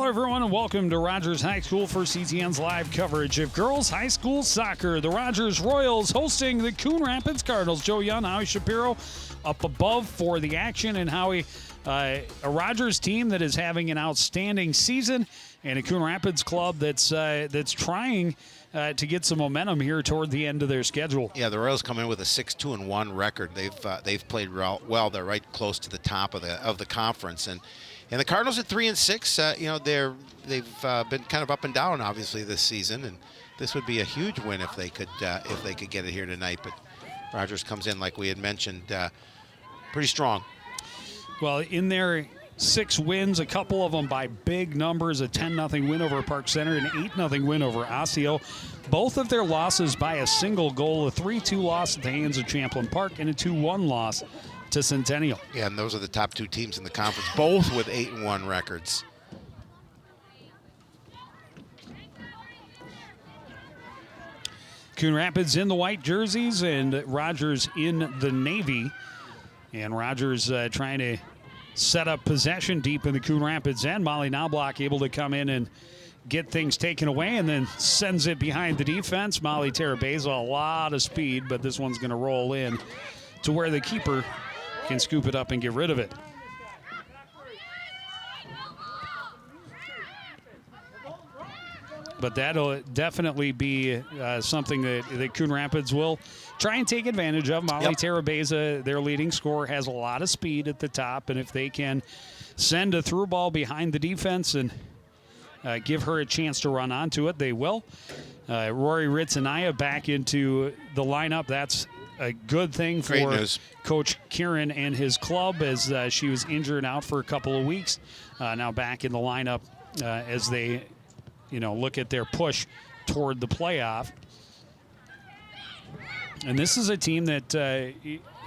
everyone, and welcome to Rogers High School for CTN's live coverage of girls high school soccer. The Rogers Royals hosting the Coon Rapids Cardinals. Joe Young, Howie Shapiro up above for the action. And Howie, a Rogers team that is having an outstanding season, and a Coon Rapids club that's trying to get some momentum here toward the end of their schedule. Yeah, the Royals come in with a 6-2-1 record. They've played well. They're right close to the top of the conference, and the Cardinals at 3-6. They've been kind of up and down obviously this season, and this would be a huge win if they could get it here tonight. But Rogers comes in, like we had mentioned, pretty strong. Well, in their 6 wins, a couple of them by big numbers, a 10-0 win over Park Center, an 8-0 win over Osseo. Both of their losses by a single goal, a 3-2 loss at the hands of Champlain Park and a 2-1 loss to Centennial. Yeah, and those are the top 2 teams in the conference, both with 8-1 records. Coon Rapids in the white jerseys and Rogers in the navy. And Rogers trying to set up possession deep in the Coon Rapids end. Molly Knobloch able to come in and get things taken away and then sends it behind the defense. Molly Terabeza, a lot of speed, but this one's going to roll in to where the keeper can scoop it up and get rid of it. But that'll definitely be something that Coon Rapids will try and take advantage of. Molly Terabeza, their leading scorer, has a lot of speed at the top, and if they can send a through ball behind the defense and give her a chance to run onto it, they will. Rory Ritzenaya back into the lineup. That's a good thing for Coach Kieran and his club, as she was injured out for a couple of weeks. Now back in the lineup as they look at their push toward the playoff. And this is a team that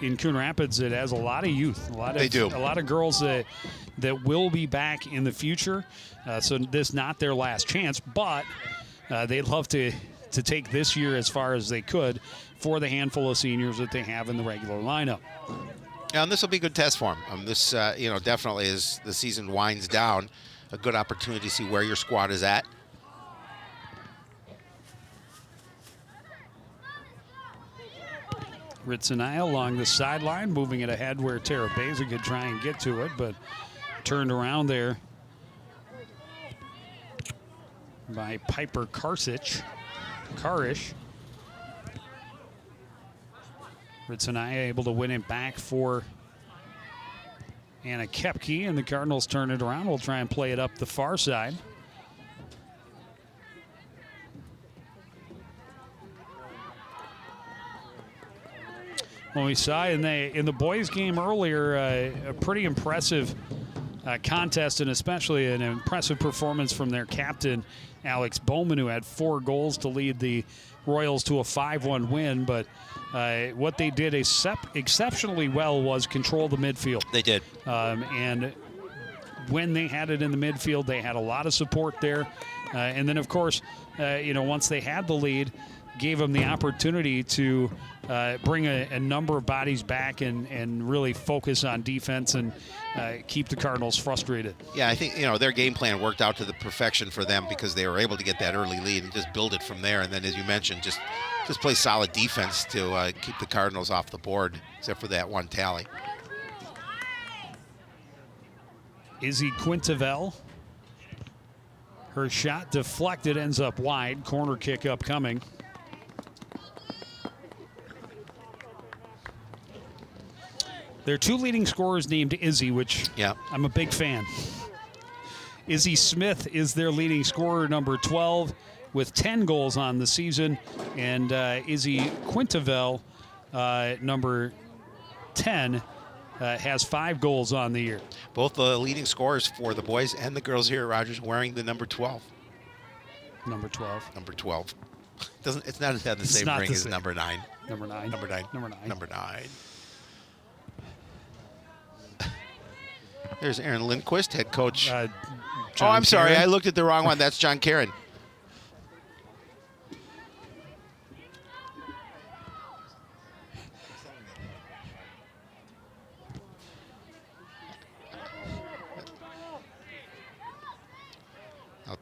in Coon Rapids that has a lot of youth, a lot of girls that will be back in the future. So this is not their last chance, but they'd love to take this year as far as they could for the handful of seniors that they have in the regular lineup. Yeah, and this will be a good test for them. This definitely, as the season winds down, a good opportunity to see where your squad is at. Ritzenaya along the sideline, moving it ahead where Terabeza could try and get to it, but turned around there by Piper Karish. Ritzenaya able to win it back for Anna Kepke, and the Cardinals turn it around. We'll try and play it up the far side. Well, we saw in the boys' game earlier a pretty impressive contest, and especially an impressive performance from their captain, Alex Bowman, who had 4 goals to lead the Royals to a 5-1 win. But what they did exceptionally well was control the midfield. They did. And when they had it in the midfield, they had a lot of support there. And then, of course, once they had the lead, gave them the opportunity to bring a number of bodies back and really focus on defense and keep the Cardinals frustrated. Yeah, I think their game plan worked out to the perfection for them because they were able to get that early lead and just build it from there. And then, as you mentioned, just play solid defense to keep the Cardinals off the board, except for that one tally. Izzy Quintavel. Her shot deflected, ends up wide. Corner kick upcoming. There are 2 leading scorers named Izzy, which I'm a big fan. Izzy Smith is their leading scorer, number 12, with 10 goals on the season. And Izzy Quintavel, number 10, has 5 goals on the year. Both the leading scorers for the boys and the girls here at Rogers wearing the number 12. Number 12. Number 12. It's not the same ring as number 9. Number 9. Number 9. Number 9. Number 9. There's Aaron Lindquist, head coach. I'm sorry. I looked at the wrong one. That's John Karen.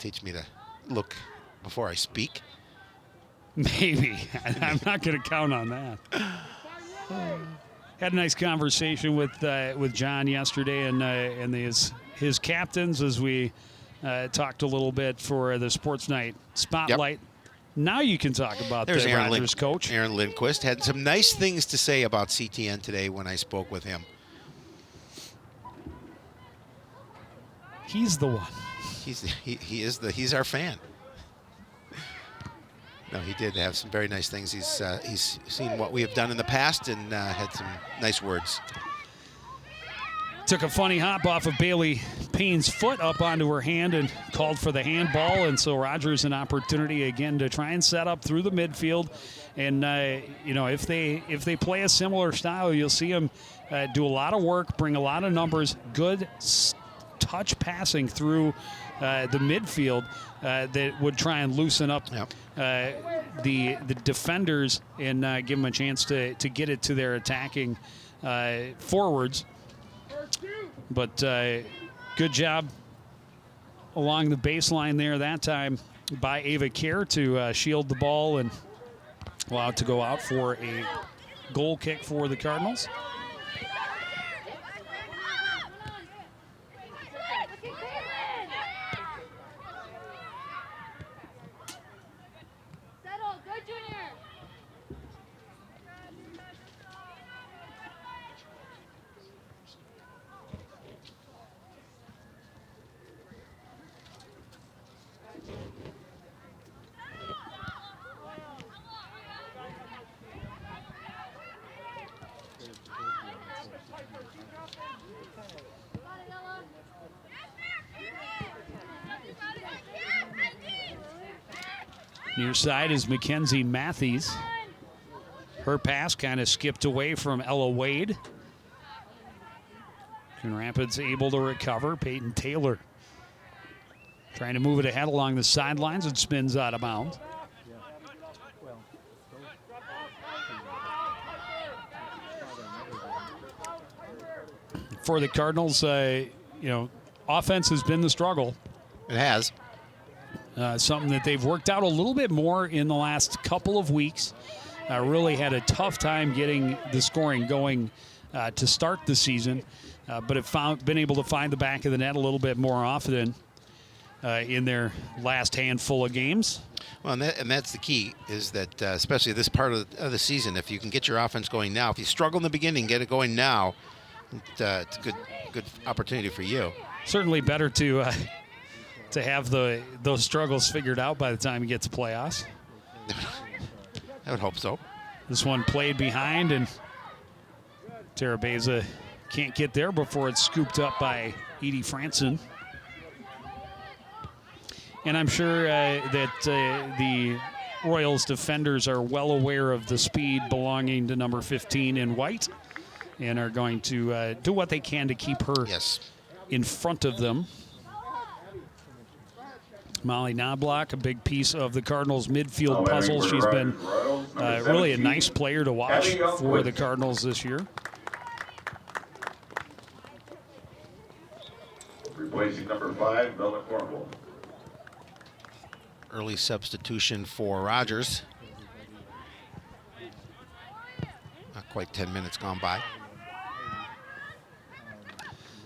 teach me to look before I speak. Maybe. I'm not going to count on that. Had a nice conversation with John yesterday and his captains as we talked a little bit for the Sports Night Spotlight. Yep. Now you can talk about the Rogers coach. Aaron Lindquist had some nice things to say about CTN today when I spoke with him. He's the one. He's our fan. No, he did have some very nice things. He's seen what we have done in the past and had some nice words. Took a funny hop off of Bailey Payne's foot up onto her hand and called for the handball. And so Rogers an opportunity again to try and set up through the midfield. And, if they play a similar style, you'll see them do a lot of work, bring a lot of numbers, good touch passing through the midfield that would try and loosen up the defenders and give them a chance to get it to their attacking forwards. But good job along the baseline there that time by Ava Kerr to shield the ball and allow it to go out for a goal kick for the Cardinals. Near side is Mackenzie Matthews. Her pass kind of skipped away from Ella Wade. Coon Rapids able to recover. Peyton Taylor trying to move it ahead along the sidelines and spins out of bounds. For the Cardinals, offense has been the struggle. It has. Something that they've worked out a little bit more in the last couple of weeks. Really had a tough time getting the scoring going to start the season, but have been able to find the back of the net a little bit more often in their last handful of games. Well, and that's the key, is that especially this part of the season, if you can get your offense going now, if you struggle in the beginning, get it going now, it's a good opportunity for you. Certainly better to have those struggles figured out by the time you get to playoffs. I would hope so. This one played behind, and Tara Beza can't get there before it's scooped up by Edie Franson. And I'm sure that the Royals defenders are well aware of the speed belonging to number 15 in white and are going to do what they can to keep her in front of them. Molly Knobloch, a big piece of the Cardinals' midfield puzzle. She's been really a nice player to watch for the Cardinals this year. Replacing number 5, Bella Cornwall. Early substitution for Rogers. Not quite 10 minutes gone by.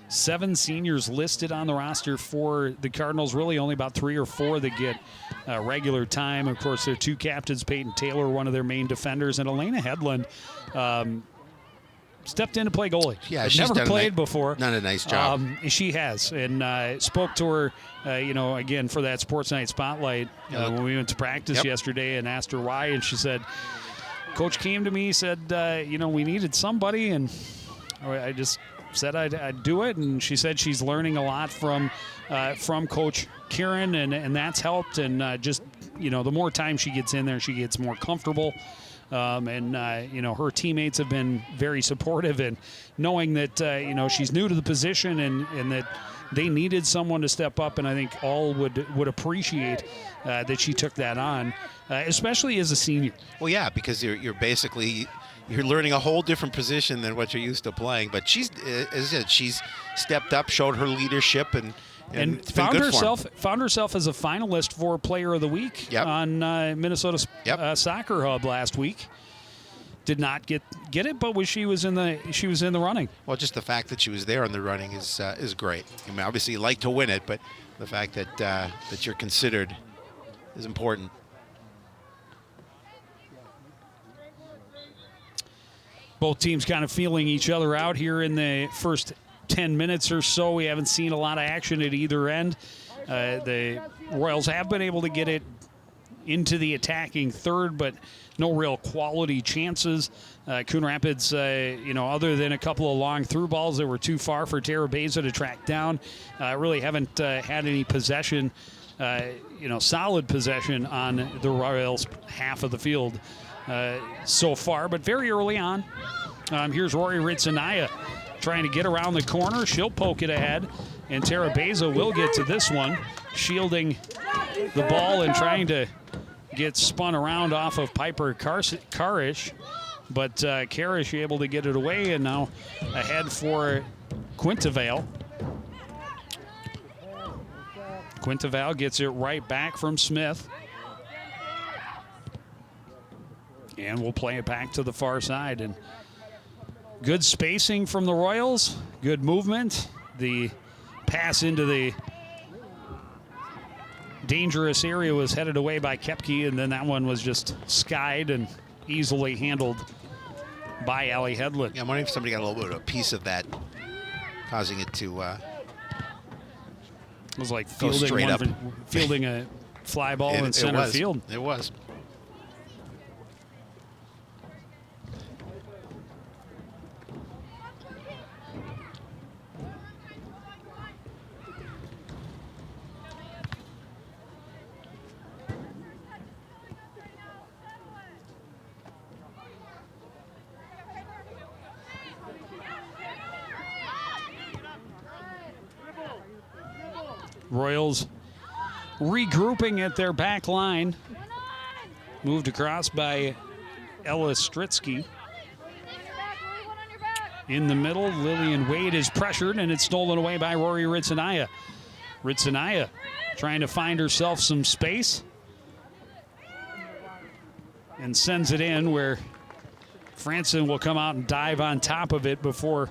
7 seniors listed on the roster for the Cardinals. Really only about 3 or 4 that get regular time. Of course, their 2 captains, Peyton Taylor, one of their main defenders, and Elena Hedlund stepped in to play goalie. Yeah, she's never played before. Done a nice job. She has, and spoke to her, again for that Sports Night Spotlight when we went to practice yesterday, and asked her why, and she said, "Coach came to me, said, we needed somebody, and I just said I'd do it." And she said she's learning a lot from Coach Kieran, and that's helped. And the more time she gets in there, she gets more comfortable. Her teammates have been very supportive, and knowing that she's new to the position and that they needed someone to step up, and I think all would appreciate that she took that on, especially as a senior. Well, yeah, because you're basically learning a whole different position than what you're used to playing. But she's, as I said, she's stepped up, showed her leadership, and And it's been found good for 'em. herself as a finalist for Player of the Week Yep. on Minnesota Yep. Soccer Hub last week. Did not get it, but she was in the running. Well, just the fact that she was there in the running is great. I mean, obviously you like to win it, but the fact that that you're considered is important. Both teams kind of feeling each other out here in the first 10 minutes or so. We haven't seen a lot of action at either end. The Royals have been able to get it into the attacking third, but no real quality chances. Coon Rapids, other than a couple of long through balls that were too far for Tara Beza to track down, really haven't had any possession, solid possession on the Royals' half of the field so far, but very early on. Here's Rory Ritzenaya trying to get around the corner. She'll poke it ahead, and Tara Beza will get to this one, shielding the ball and trying to get spun around off of Piper Karish, but Karish able to get it away, and now ahead for Quintavale. Quintavale gets it right back from Smith. And we'll play it back to the far side. And good spacing from the Royals, good movement. The pass into the dangerous area was headed away by Kepke, and then that one was just skied and easily handled by Allie Hedlund. Yeah, I'm wondering if somebody got a little bit of a piece of that, causing it to It was like go straight up. fielding a fly ball in center field. It was. Royals regrouping at their back line. Moved across by Ella Stritsky. In the middle, Lillian Wade is pressured, and it's stolen away by Rory Ritzenaya. Ritzenaya trying to find herself some space and sends it in where Franson will come out and dive on top of it before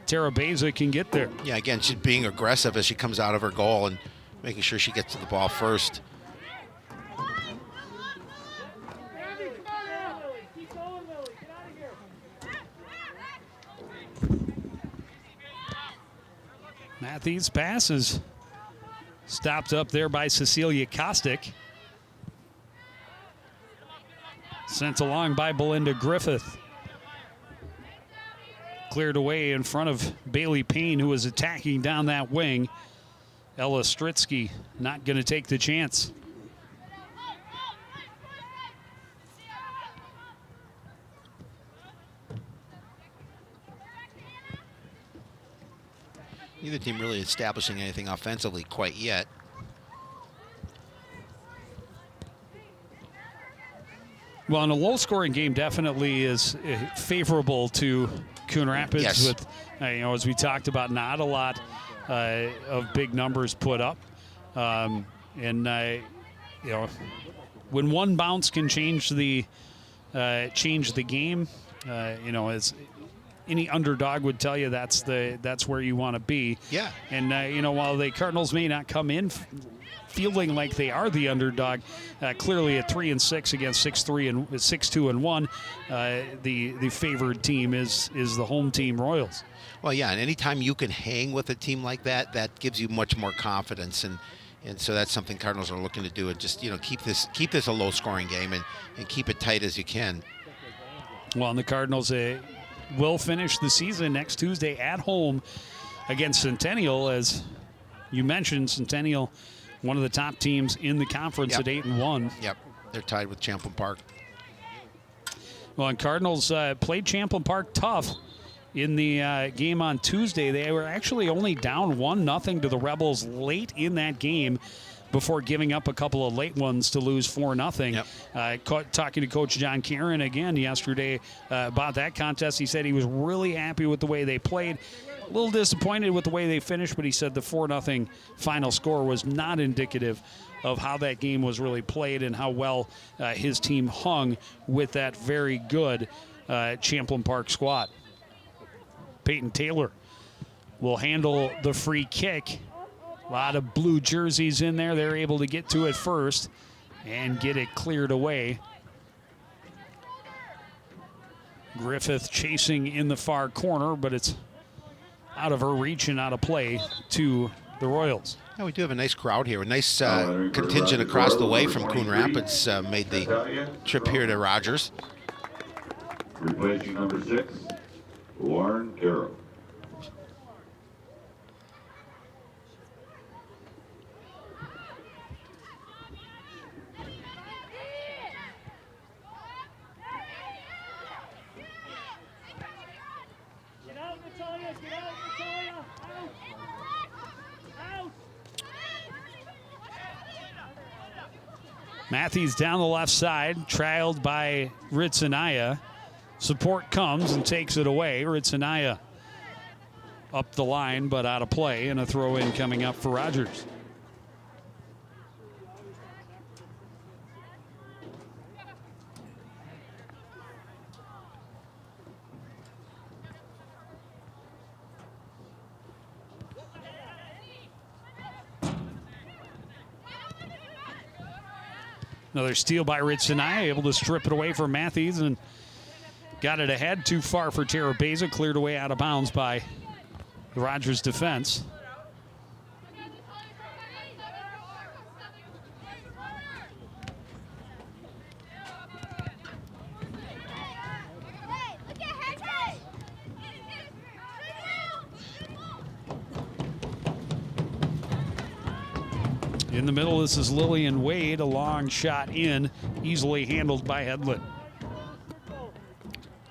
Tara Beza can get there. Yeah, again, she's being aggressive as she comes out of her goal and making sure she gets to the ball first. Matthews' pass is stopped up there by Cecilia Kostick. Sent along by Belinda Griffith. Cleared away in front of Bailey Payne, who was attacking down that wing. Ella Stritsky not going to take the chance. Neither team really establishing anything offensively quite yet. Well, in a low-scoring game, definitely is favorable to Coon Rapids. Yes. With, as we talked about, not a lot of big numbers put up, when one bounce can change the game, as any underdog would tell you, that's where you want to be. Yeah. And while the Cardinals may not come in feeling like they are the underdog, clearly at 3-6 against 6-2-1, the favored team is the home team Royals. Well, yeah, and anytime you can hang with a team like that, that gives you much more confidence, and so that's something Cardinals are looking to do, and just keep this a low-scoring game and keep it tight as you can. Well, and the Cardinals will finish the season next Tuesday at home against Centennial, as you mentioned. Centennial, one of the top teams in the conference at 8-1. Yep, they're tied with Champlain Park. Well, and Cardinals played Champlain Park tough in the game on Tuesday. They were actually only down 1-0 to the Rebels late in that game before giving up a couple of late ones to lose 4-0. Yep. Talking to Coach John Kieran again yesterday about that contest, he said he was really happy with the way they played. A little disappointed with the way they finished, but he said the 4-0 final score was not indicative of how that game was really played and how well his team hung with that very good Champlin Park squad. Peyton Taylor will handle the free kick. A lot of blue jerseys in there. They're able to get to it first and get it cleared away. Griffith chasing in the far corner, but it's out of her reach and out of play to the Royals. Yeah, we do have a nice crowd here. A nice contingent across the way from Coon Rapids made the trip here to Rogers. Replacing number 6, Lauren Carroll. Matthews down the left side, trailed by Ritzenaya. Support comes and takes it away. Ritzenaya up the line, but out of play, and a throw-in coming up for Rogers. Another steal by Ritzenaya, able to strip it away from Matthews and got it ahead. Too far for Terabeza, cleared away out of bounds by the Rogers defense. In the middle, this is Lillian Wade, a long shot in, easily handled by Hedlund.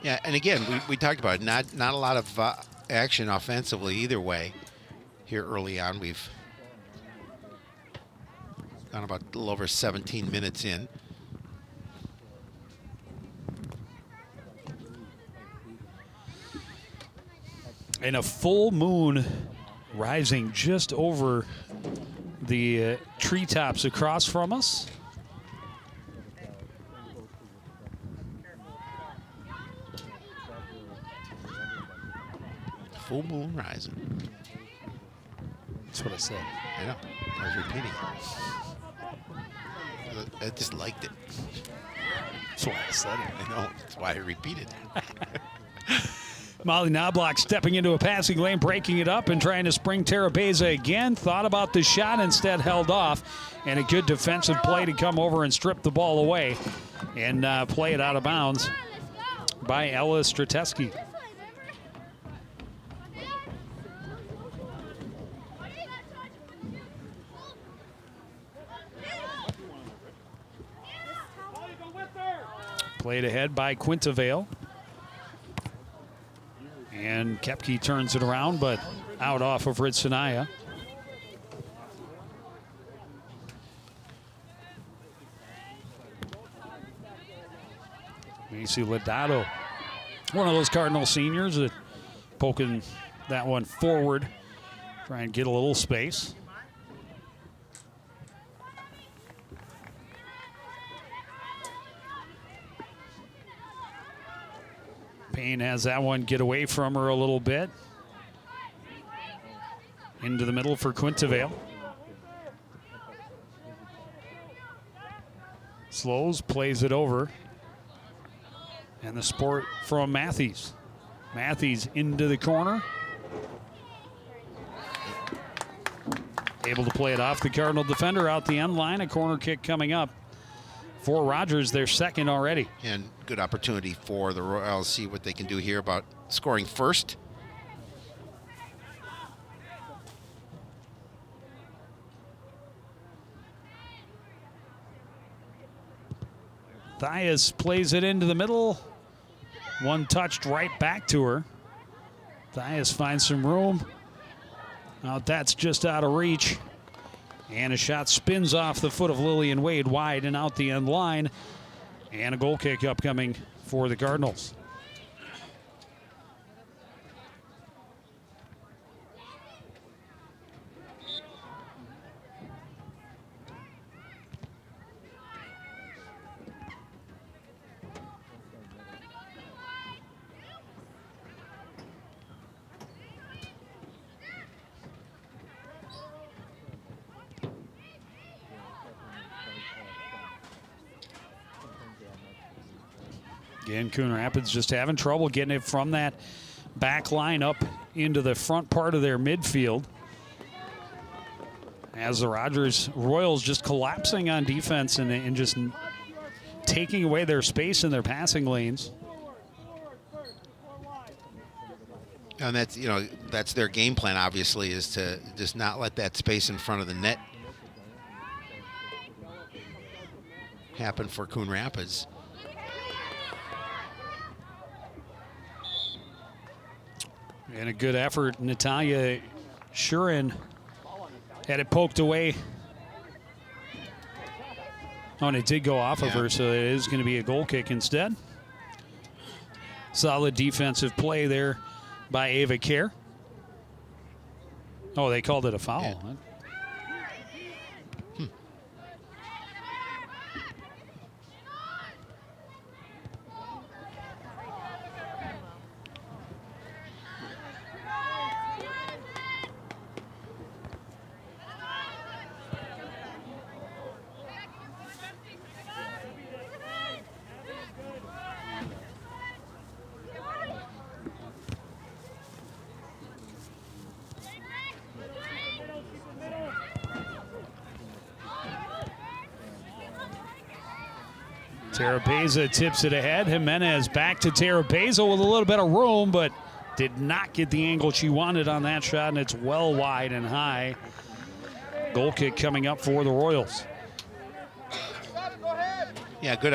Yeah, and again, we talked about it. Not a lot of action offensively either way here early on. We've gone about a little over 17 minutes in. And a full moon rising just over the treetops across from us. Full moon rising. That's what I said. I know. I was repeating it. I just liked it. That's why I said it. I know. That's why I repeated it. Molly Knobloch stepping into a passing lane, breaking it up and trying to spring Terabeza again. Thought about the shot, instead held off. And a good defensive play to come over and strip the ball away and play it out of bounds by Ella Strateski. Played ahead by Quintavale. And Kepke turns it around, but out off of Ritzenaya. Macy Lodato, one of those Cardinal seniors that poking that one forward, try and get a little space. Payne has that one get away from her a little bit. Into the middle for Quintavale. Slows, plays it over. And the support from Matthews. Matthews into the corner. Able to play it off the Cardinal defender out the end line. A corner kick coming up for Rogers, their second already. And good opportunity for the Royals. See what they can do here about scoring first. Thias plays it into the middle. One touched right back to her. Thias finds some room. Now that's just out of reach. And a shot spins off the foot of Lillian Wade wide and out the end line. And a goal kick upcoming for the Cardinals. Again, Coon Rapids just having trouble getting it from that back line up into the front part of their midfield. As the Rogers Royals just collapsing on defense and just taking away their space in their passing lanes. And that's, that's their game plan, obviously, is to just not let that space in front of the net happen for Coon Rapids. And a good effort. Natalia Shurin had it poked away. Oh, and it did go off of her, so it is going to be a goal kick instead. Solid defensive play there by Ava Kerr. Oh, they called it a foul. Yeah. Terabeza tips it ahead. Jimenez back to Terabeza with a little bit of room, but did not get the angle she wanted on that shot, and it's well wide and high. Goal kick coming up for the Royals. Yeah, good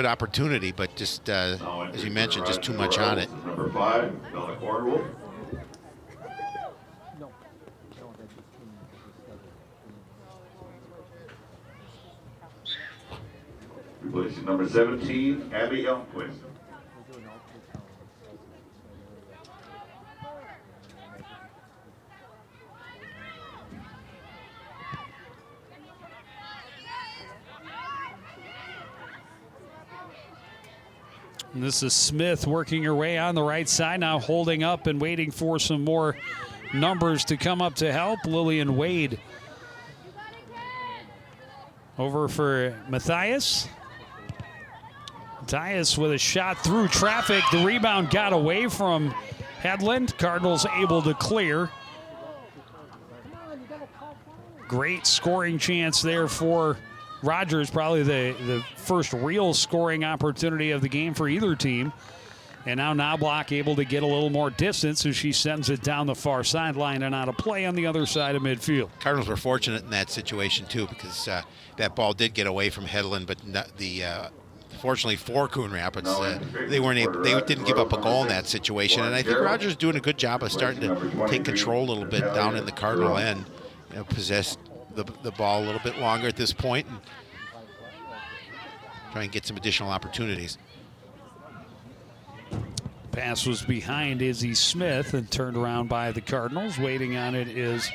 opportunity, but just as you mentioned, just too much on it. Number 5, Donna Cornwall. Replacing number 17, Abby Elmquist. And this is Smith working her way on the right side now, holding up and waiting for some more numbers to come up to help. Lillian Wade over for Matthias. Matthias with a shot through traffic. The rebound got away from Headland. Cardinals able to clear. Great scoring chance there for Rogers. Probably the first real scoring opportunity of the game for either team. And now Knobloch able to get a little more distance as she sends it down the far sideline and out of play on the other side of midfield. Cardinals were fortunate in that situation, too, because that ball did get away from Headland, but fortunately for Coon Rapids, they didn't give up a goal in that situation. And I think Rogers doing a good job of starting to take control a little bit down in the Cardinal end, possess the ball a little bit longer at this point and try and get some additional opportunities. Pass was behind Izzy Smith and turned around by the Cardinals. Waiting on it is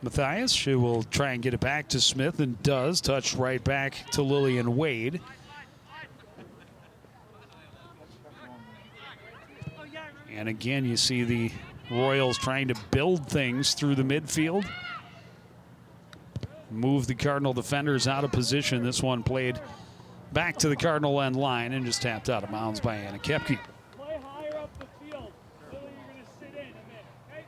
Matthias. She will try and get it back to Smith and does. Touched right back to Lillian Wade. And again, you see the Royals trying to build things through the midfield. Move the Cardinal defenders out of position. This one played back to the Cardinal end line and just tapped out of bounds by Anna Kepke. Play higher up the field. Lily, you're going to sit in a minute, okay?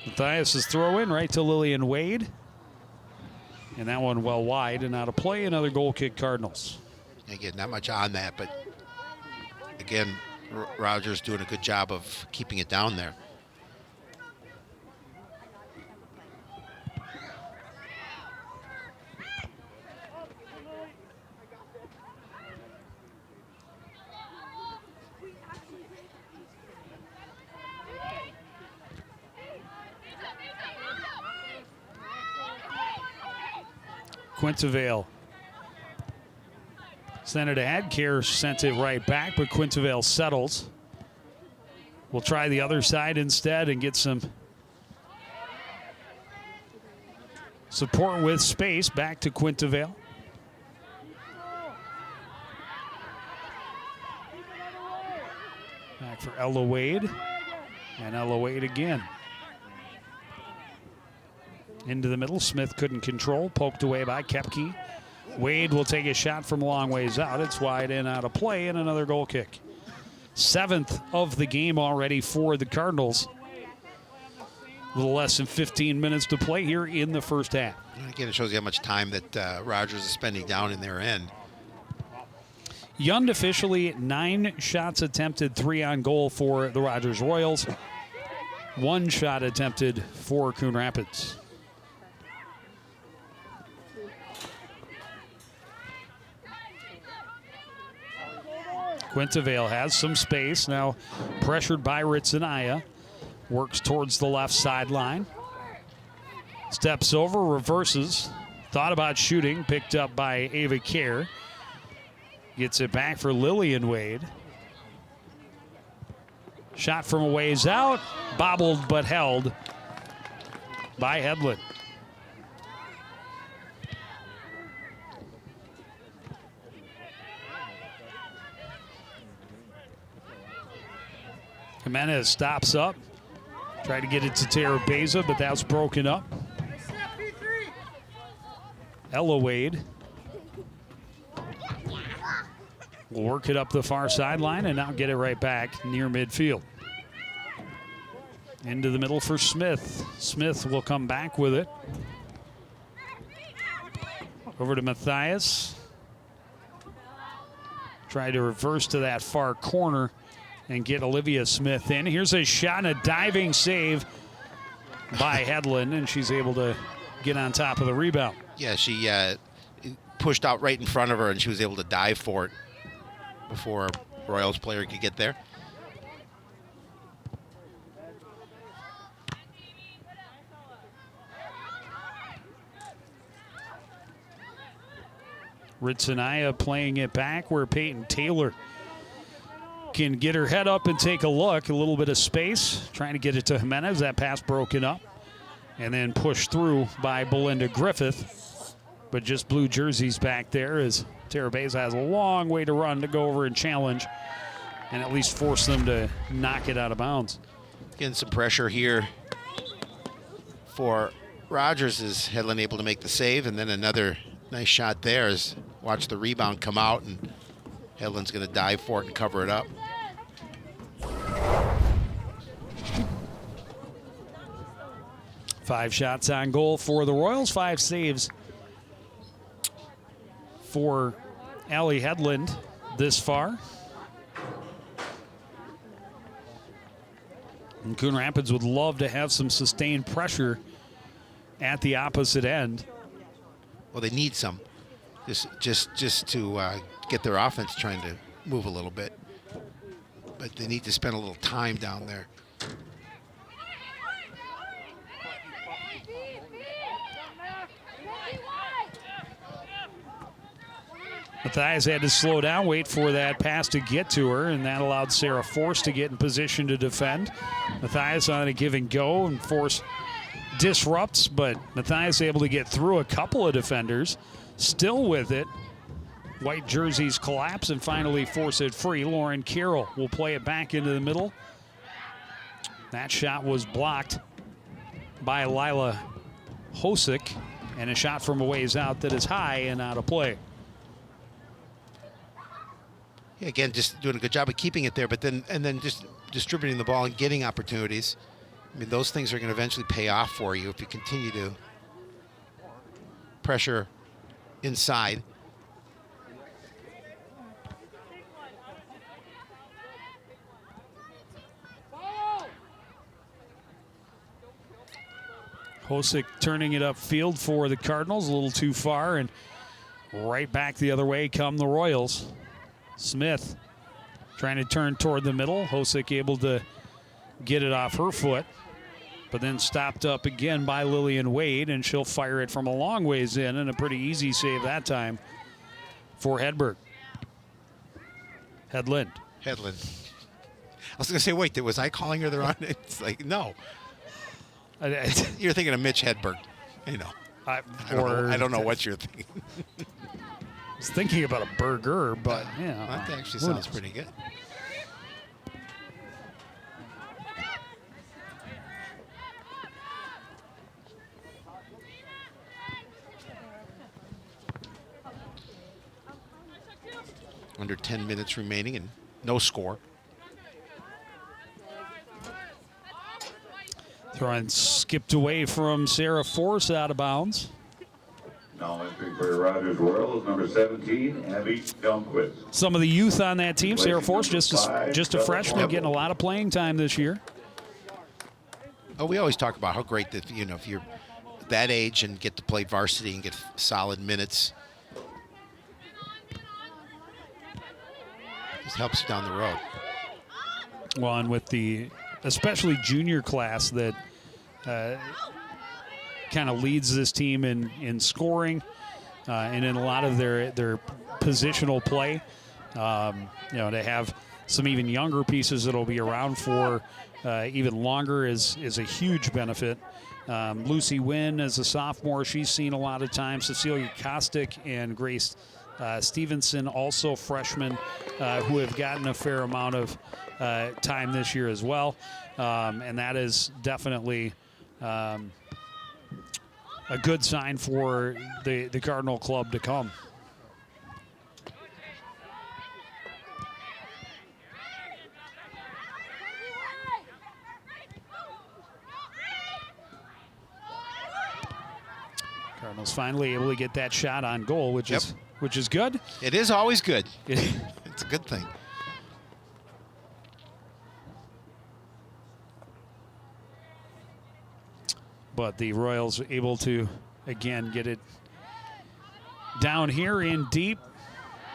Matthias' throw in right to Lillian Wade. And that one well wide and out of play. Another goal kick, Cardinals. Again, not much on that, but again, Rogers doing a good job of keeping it down there. Quintavale sent it ahead. Kerr sent it right back, but Quintavale settles. We'll try the other side instead and get some support with space. Back to Quintavale. Back for Ella Wade. And Ella Wade again. Into the middle, Smith couldn't control, poked away by Koepke. Wade will take a shot from a long ways out. It's wide and out of play, and another goal kick. 7th of the game already for the Cardinals. A little less than 15 minutes to play here in the first half. Again, it shows you how much time that Rogers is spending down in their end. Unofficially, 9 shots attempted, 3 on goal for the Rogers Royals. 1 shot attempted for Coon Rapids. Quintavale has some space, now pressured by Ritzenaya. Works towards the left sideline. Steps over, reverses. Thought about shooting, picked up by Ava Kerr. Gets it back for Lillian Wade. Shot from a ways out, bobbled but held by Headland. Jimenez stops up. Tried to get it to Tara Beza, but that's broken up. Ella Wade will work it up the far sideline and now get it right back near midfield. Into the middle for Smith. Smith will come back with it. Over to Matthias. Try to reverse to that far corner and get Olivia Smith in. Here's a shot and a diving save by Headland, and she's able to get on top of the rebound. Yeah, she pushed out right in front of her, and she was able to dive for it before a Royals player could get there. Ritzenaya playing it back where Peyton Taylor can get her head up and take a look. A little bit of space, trying to get it to Jimenez. That pass broken up and then pushed through by Belinda Griffith. But just blue jerseys back there as Tara Beza has a long way to run to go over and challenge and at least force them to knock it out of bounds. Getting some pressure here for Rogers. Is Headland able to make the save, and then another nice shot there as watch the rebound come out, and Headland's going to dive for it and cover it up. Five shots on goal for the Royals, 5 saves for Allie Headland this far. And Coon Rapids would love to have some sustained pressure at the opposite end. Well, they need some, just to get their offense trying to move a little bit. But they need to spend a little time down there. Matthias had to slow down, wait for that pass to get to her, and that allowed Sarah Force to get in position to defend. Matthias on a give and go, and Force disrupts, but Matthias able to get through a couple of defenders, still with it. White jerseys collapse and finally force it free. Lauren Carroll will play it back into the middle. That shot was blocked by Lila Hosick, and a shot from a ways out that is high and out of play. Yeah, again, just doing a good job of keeping it there, but then just distributing the ball and getting opportunities. I mean, those things are going to eventually pay off for you if you continue to pressure inside. Hosick turning it upfield for the Cardinals, a little too far, and right back the other way come the Royals. Smith trying to turn toward the middle. Hosick able to get it off her foot, but then stopped up again by Lillian Wade, and she'll fire it from a long ways in, and a pretty easy save that time for Hedberg. Headland. Headland. I was going to say, wait, was I calling her the wrong name? It's like, no. You're thinking of Mitch Hedberg. You know. I don't know what you're thinking. I was thinking about a burger, but yeah. That actually sounds pretty good. Under 10 minutes remaining and no score. Throwing skipped away from Sarah Force out of bounds. Now entering for Rogers Royals, number 17, Abby Elmquist. Some of the youth on that team, Sarah Force, just Five, a freshman, Yep. getting a lot of playing time this year. Oh, we always talk about how great that, you know, if you're that age and get to play varsity and get solid minutes, just helps you down the road. Well, and with the especially junior class that kind of leads this team in scoring and in a lot of their positional play. You know, to have some even younger pieces that'll be around for even longer is a huge benefit. Lucy Wynn as a sophomore, she's seen a lot of time. Cecilia Kostick and Grace Stevenson, also freshmen, who have gotten a fair amount of time this year as well. And that is definitely a good sign for the Cardinal Club to come. Cardinals finally able to get that shot on goal, which is good. It is always good. It's a good thing. But the Royals able to, again, get it down here in deep.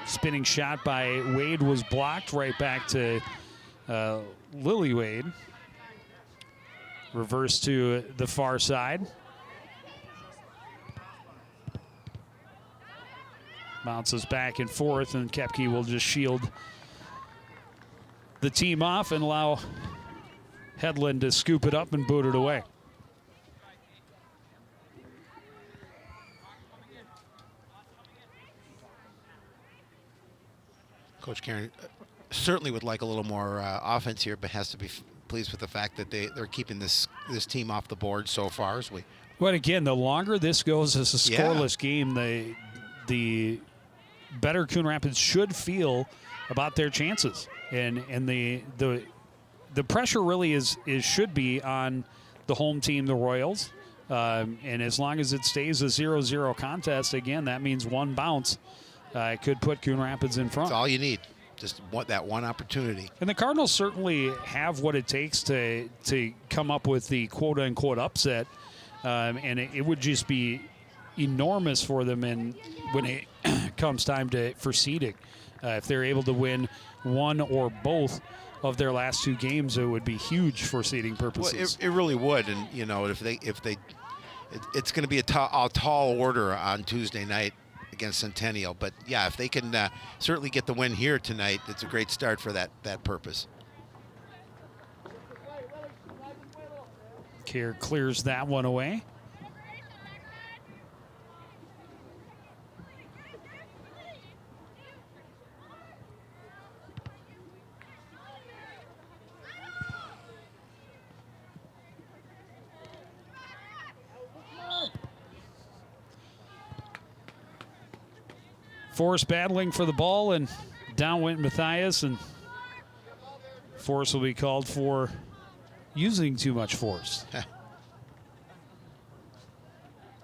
Spinning shot by Wade was blocked, right back to Lily Wade. Reverse to the far side. Bounces back and forth, and Kepke will just shield the team off and allow Headland to scoop it up and boot it away. Coach Karen certainly would like a little more offense here, but has to be pleased with the fact that they're keeping this team off the board so far. As we. But again, the longer this goes as a scoreless game, the better Coon Rapids should feel about their chances, and the pressure really should be on the home team, the Royals, and as long as it stays a 0-0 contest, again, that means one bounce could put Coon Rapids in front. That's all you need, just that one opportunity. And the Cardinals certainly have what it takes to come up with the quote-unquote upset, and it would just be enormous for them when it comes time for seeding. If they're able to win one or both of their last two games, it would be huge for seeding purposes. Well, it really would, and you know, it's going to be a tall order on Tuesday night against Centennial. But yeah, if they can certainly get the win here tonight, it's a great start for that purpose. Kerr clears that one away. Force battling for the ball, and down went Matthias, and Force will be called for using too much force.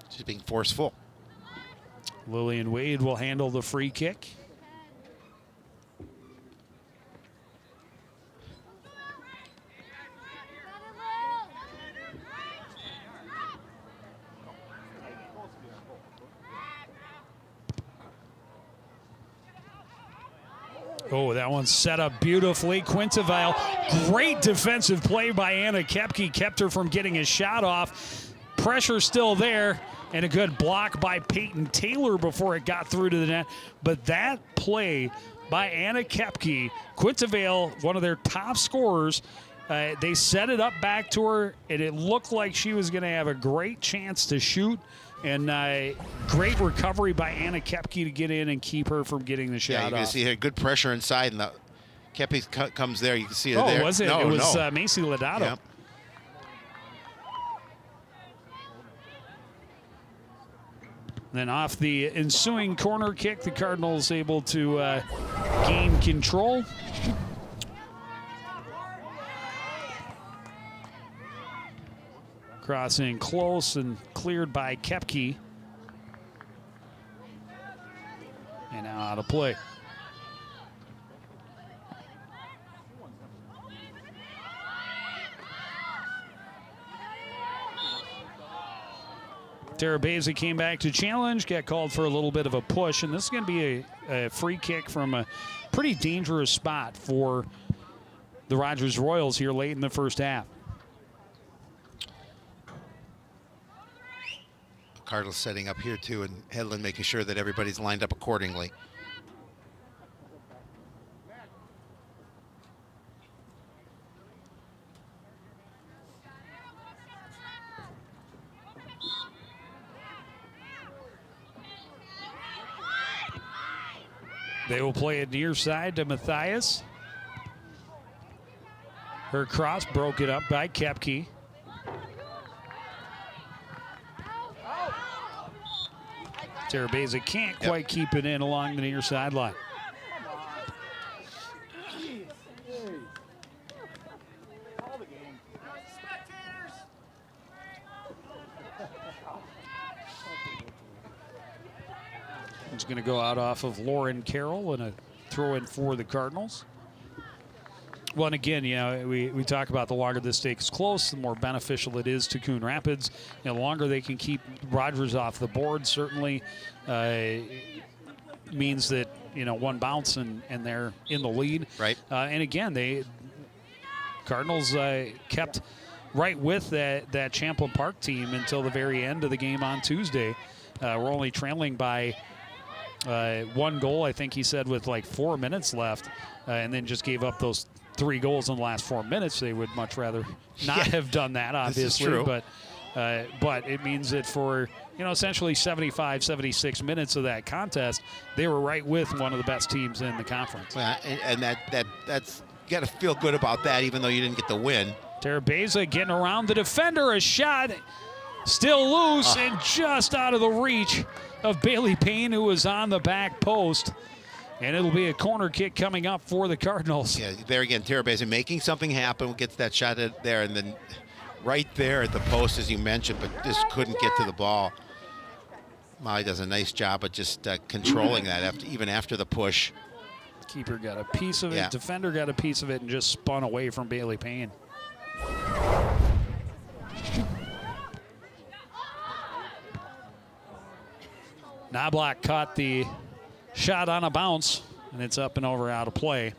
She's being forceful. Lillian Wade will handle the free kick. Oh, that one's set up beautifully. Quintavile, great defensive play by Anna Kepke, kept her from getting a shot off. Pressure still there, and a good block by Peyton Taylor before it got through to the net. But that play by Anna Kepke, Quintavile, one of their top scorers, they set it up back to her, and it looked like she was going to have a great chance to shoot. And great recovery by Anna Kepke to get in and keep her from getting the shot off. You can see her good pressure inside, and the Kepke comes there. You can see her there. Oh, was it? No, it was Macy Lodato. Yep. Then off the ensuing corner kick, the Cardinals able to gain control. Crossing close and cleared by Koepke. And now out of play. Terabeza came back to challenge, got called for a little bit of a push, and this is going to be a free kick from a pretty dangerous spot for the Rogers Royals here late in the first half. Cardinals setting up here too, and Hedlund making sure that everybody's lined up accordingly. They will play it near side to Matthias. Her cross broken up by Koepke. Terabeza can't quite keep it in along the near sideline. It's going to go out off of Lauren Carroll and a throw in for the Cardinals. Well, and again, you know, we talk about the longer this stays close, the more beneficial it is to Coon Rapids. You know, the longer they can keep Rogers off the board, certainly means that, you know, one bounce and they're in the lead. Right. And again, Cardinals kept right with that Champlain Park team until the very end of the game on Tuesday. We're only trailing by one goal, I think he said, with like 4 minutes left, and then just gave up those 3 goals in the last 4 minutes. They would much rather not have done that, obviously. This is true. But it means that for, you know, essentially 75, 76 minutes of that contest, they were right with one of the best teams in the conference. Well, and that's you got to feel good about that, even though you didn't get the win. Terabeza getting around the defender, a shot still loose and just out of the reach of Bailey Payne, who was on the back post. And it'll be a corner kick coming up for the Cardinals. Yeah, there again, Terabeza making something happen, gets that shot there, and then right there at the post, as you mentioned, but just couldn't get to the ball. Molly does a nice job of just controlling that even after the push. Keeper got a piece of it, Yeah. defender got a piece of it, and just spun away from Bailey Payne. Knobloch caught the shot on a bounce, and it's up and over out of play.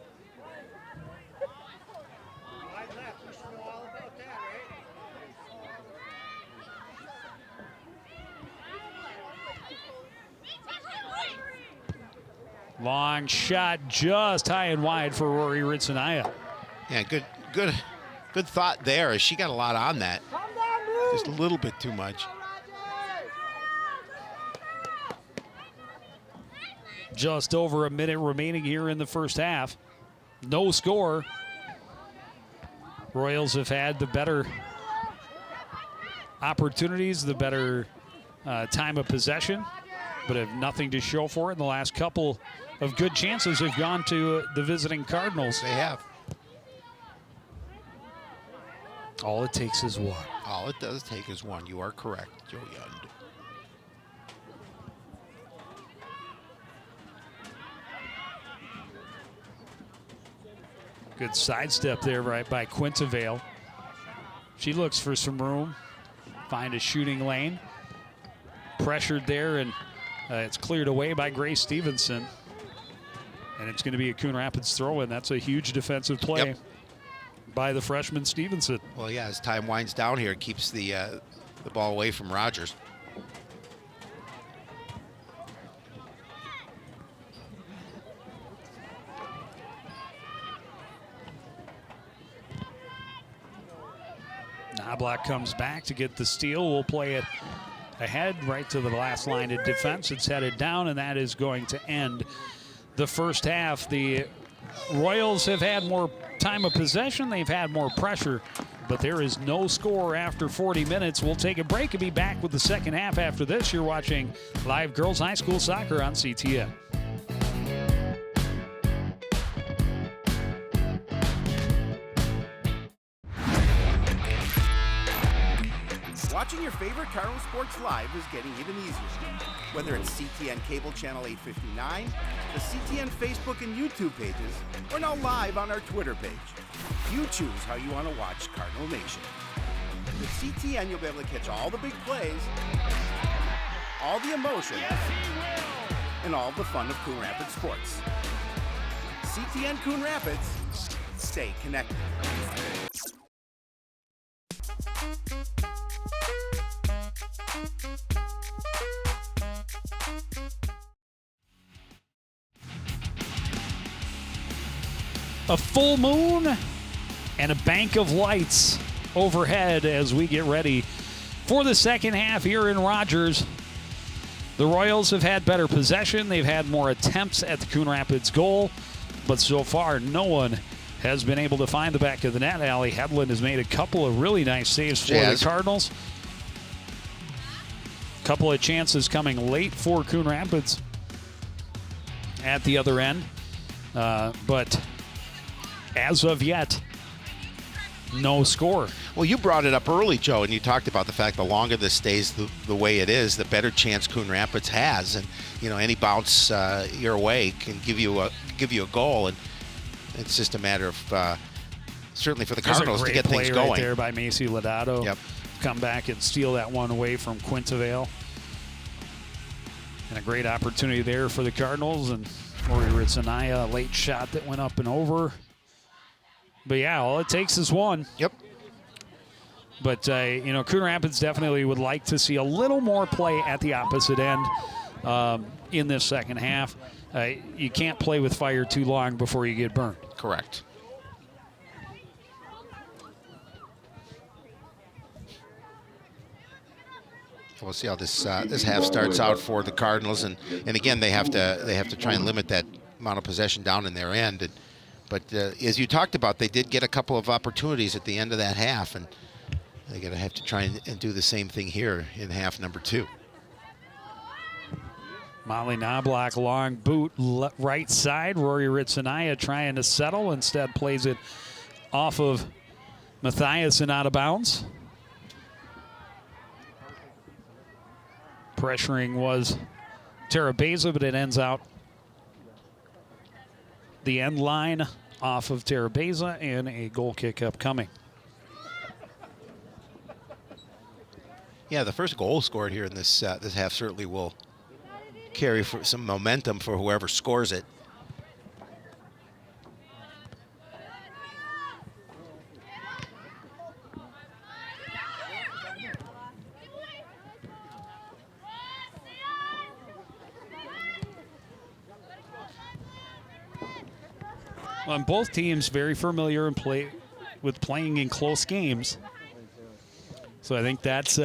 Long shot just high and wide for Rory Ritzenaya. Yeah, good thought there. She got a lot on that. Just a little bit too much. Just over a minute remaining here in the first half. No score. Royals have had the better opportunities, the better time of possession, but have nothing to show for it. In the last couple of good chances have gone to the visiting Cardinals. They have. All it takes is one. All it does take is one. You are correct, Joe Yund. Good sidestep there right by Quintavale. She looks for some room, find a shooting lane. Pressured there, and it's cleared away by Grace Stevenson. And it's going to be a Coon Rapids throw-in. That's a huge defensive play by the freshman Stevenson. Well, yeah, as time winds down here, it keeps the ball away from Rogers. Knobloch comes back to get the steal. We'll play it ahead right to the last line of defense. It's headed down, and that is going to end the first half. The Royals have had more time of possession. They've had more pressure, but but there is no score after 40 minutes. We'll take a break and be back with the second half after this. You're watching live girls high school soccer on CTN. Watching your favorite Cardinal sports live is getting even easier. Whether it's CTN Cable Channel 859, the CTN Facebook and YouTube pages, or now live on our Twitter page. You choose how you want to watch Cardinal Nation. With CTN, you'll be able to catch all the big plays, all the emotion, and all the fun of Coon Rapids sports. CTN Coon Rapids, stay connected. A full moon and a bank of lights overhead as we get ready for the second half here in Rogers. The Royals have had better possession. They've had more attempts at the Coon Rapids goal, but so far no one has been able to find the back of the net. Allie Hedlund has made a couple of really nice saves for the Cardinals. A couple of chances coming late for Coon Rapids at the other end, but as of yet, no score. Well, you brought it up early, Joe, and you talked about the fact the longer this stays the way it is, the better chance Coon Rapids has. And, you know, any bounce your way can give you a goal. And it's just a matter of, certainly for the Cardinals, to get things going. Right there by Macy Lodato. Yep. Come back and steal that one away from Quintavale. And a great opportunity there for the Cardinals. And Rory Ritzenaya, a late shot that went up and over. But yeah, all it takes is one. Yep. But, you know, Coon Rapids definitely would like to see a little more play at the opposite end in this second half. You can't play with fire too long before you get burned. Correct. We'll see how this half starts out for the Cardinals, and again they have to try and limit that amount of possession down in their end. But as you talked about, they did get a couple of opportunities at the end of that half, and they're going to have to try and do the same thing here in half number 2. Molly Knobloch, long boot, right side. Rory Ritzenaya trying to settle. Instead plays it off of Matthias and out of bounds. Pressuring was Terabeza, but it ends out the end line off of Terabeza, and a goal kick upcoming. Yeah, the first goal scored here in this half certainly will carry for some momentum for whoever scores it. Well, and both teams very familiar and with playing in close games. So I think that's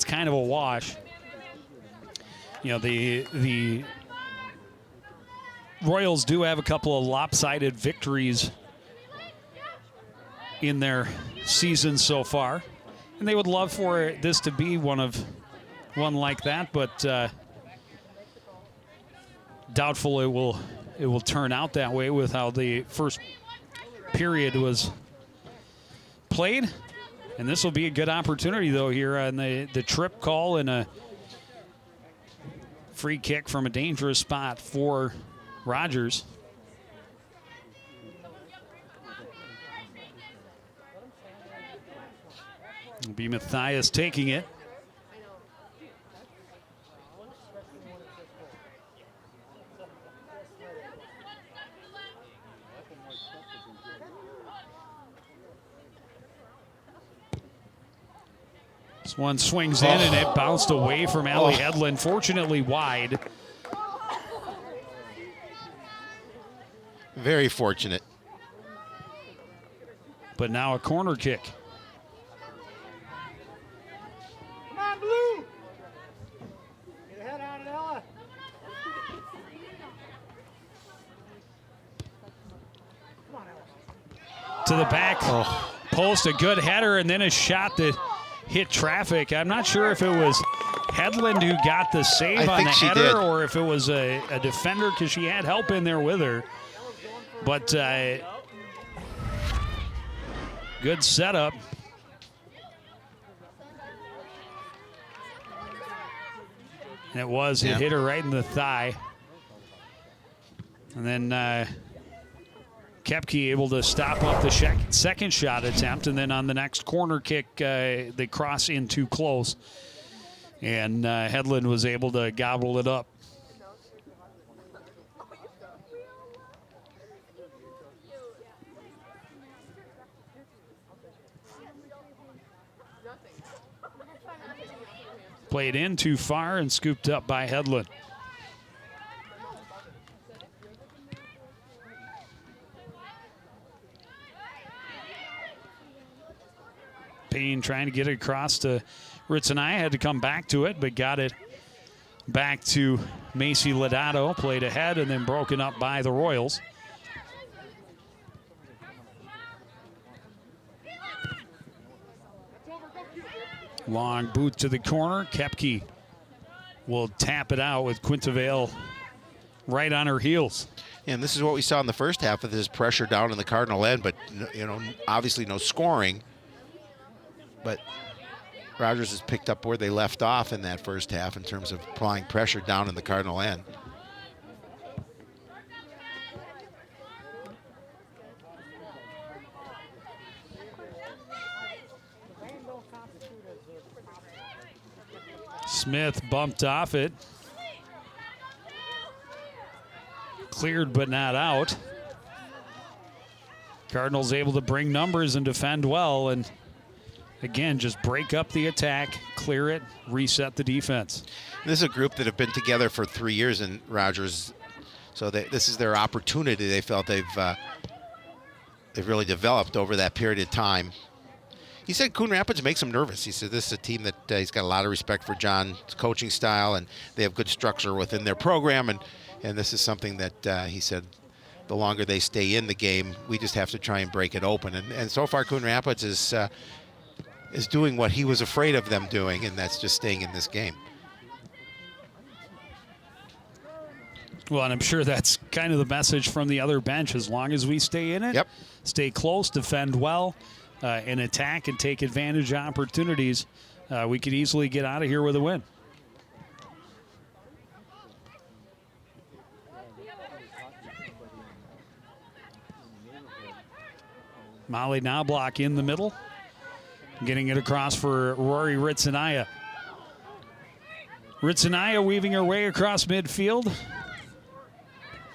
kind of a wash. You know, the Royals do have a couple of lopsided victories in their season so far, and they would love for this to be one like that, but doubtful it will turn out that way with how the first period was played. And this will be a good opportunity, though, here on the trip call and a free kick from a dangerous spot for Rogers. It'll be Matthias taking it. This one swings in, and it bounced away from Allie Hedlund, fortunately wide. Very fortunate. But now a corner kick. Come on, Blue! Get a head on it, Ella. To the back post, a good header, and then a shot that hit traffic. I'm not sure if it was Hedlund who got the save on the header or if it was a defender because she had help in there with her. But good setup. And it was. It hit her right in the thigh. And then Koepke able to stop up the second shot attempt. And then on the next corner kick, they cross in too close. And Hedlund was able to gobble it up. Played in too far and scooped up by Hedlund. Payne trying to get it across to Ritzenaya. Had to come back to it, but got it back to Macy Lodato. Played ahead and then broken up by the Royals. Long boot to the corner. Koepke will tap it out with Quintavale right on her heels. And this is what we saw in the first half of this pressure down in the Cardinal end, but obviously no scoring. But Rogers has picked up where they left off in that first half in terms of applying pressure down in the Cardinal end. Smith bumped off it. Cleared but not out. Cardinals able to bring numbers and defend well, and again, just break up the attack, clear it, reset the defense. This is a group that have been together for 3 years in Rogers, so this is their opportunity. They felt they've really developed over that period of time. He said Coon Rapids makes him nervous. He said this is a team that he's got a lot of respect for John's coaching style, and they have good structure within their program, and this is something that he said the longer they stay in the game, we just have to try and break it open. And so far, Coon Rapids is doing what he was afraid of them doing, and that's just staying in this game. Well, and I'm sure that's kind of the message from the other bench. As long as we stay in it, stay close, defend well, and attack and take advantage of opportunities, we could easily get out of here with a win. Molly Knobloch in the middle. Getting it across for Rory Ritzenaya. Ritzenaya weaving her way across midfield.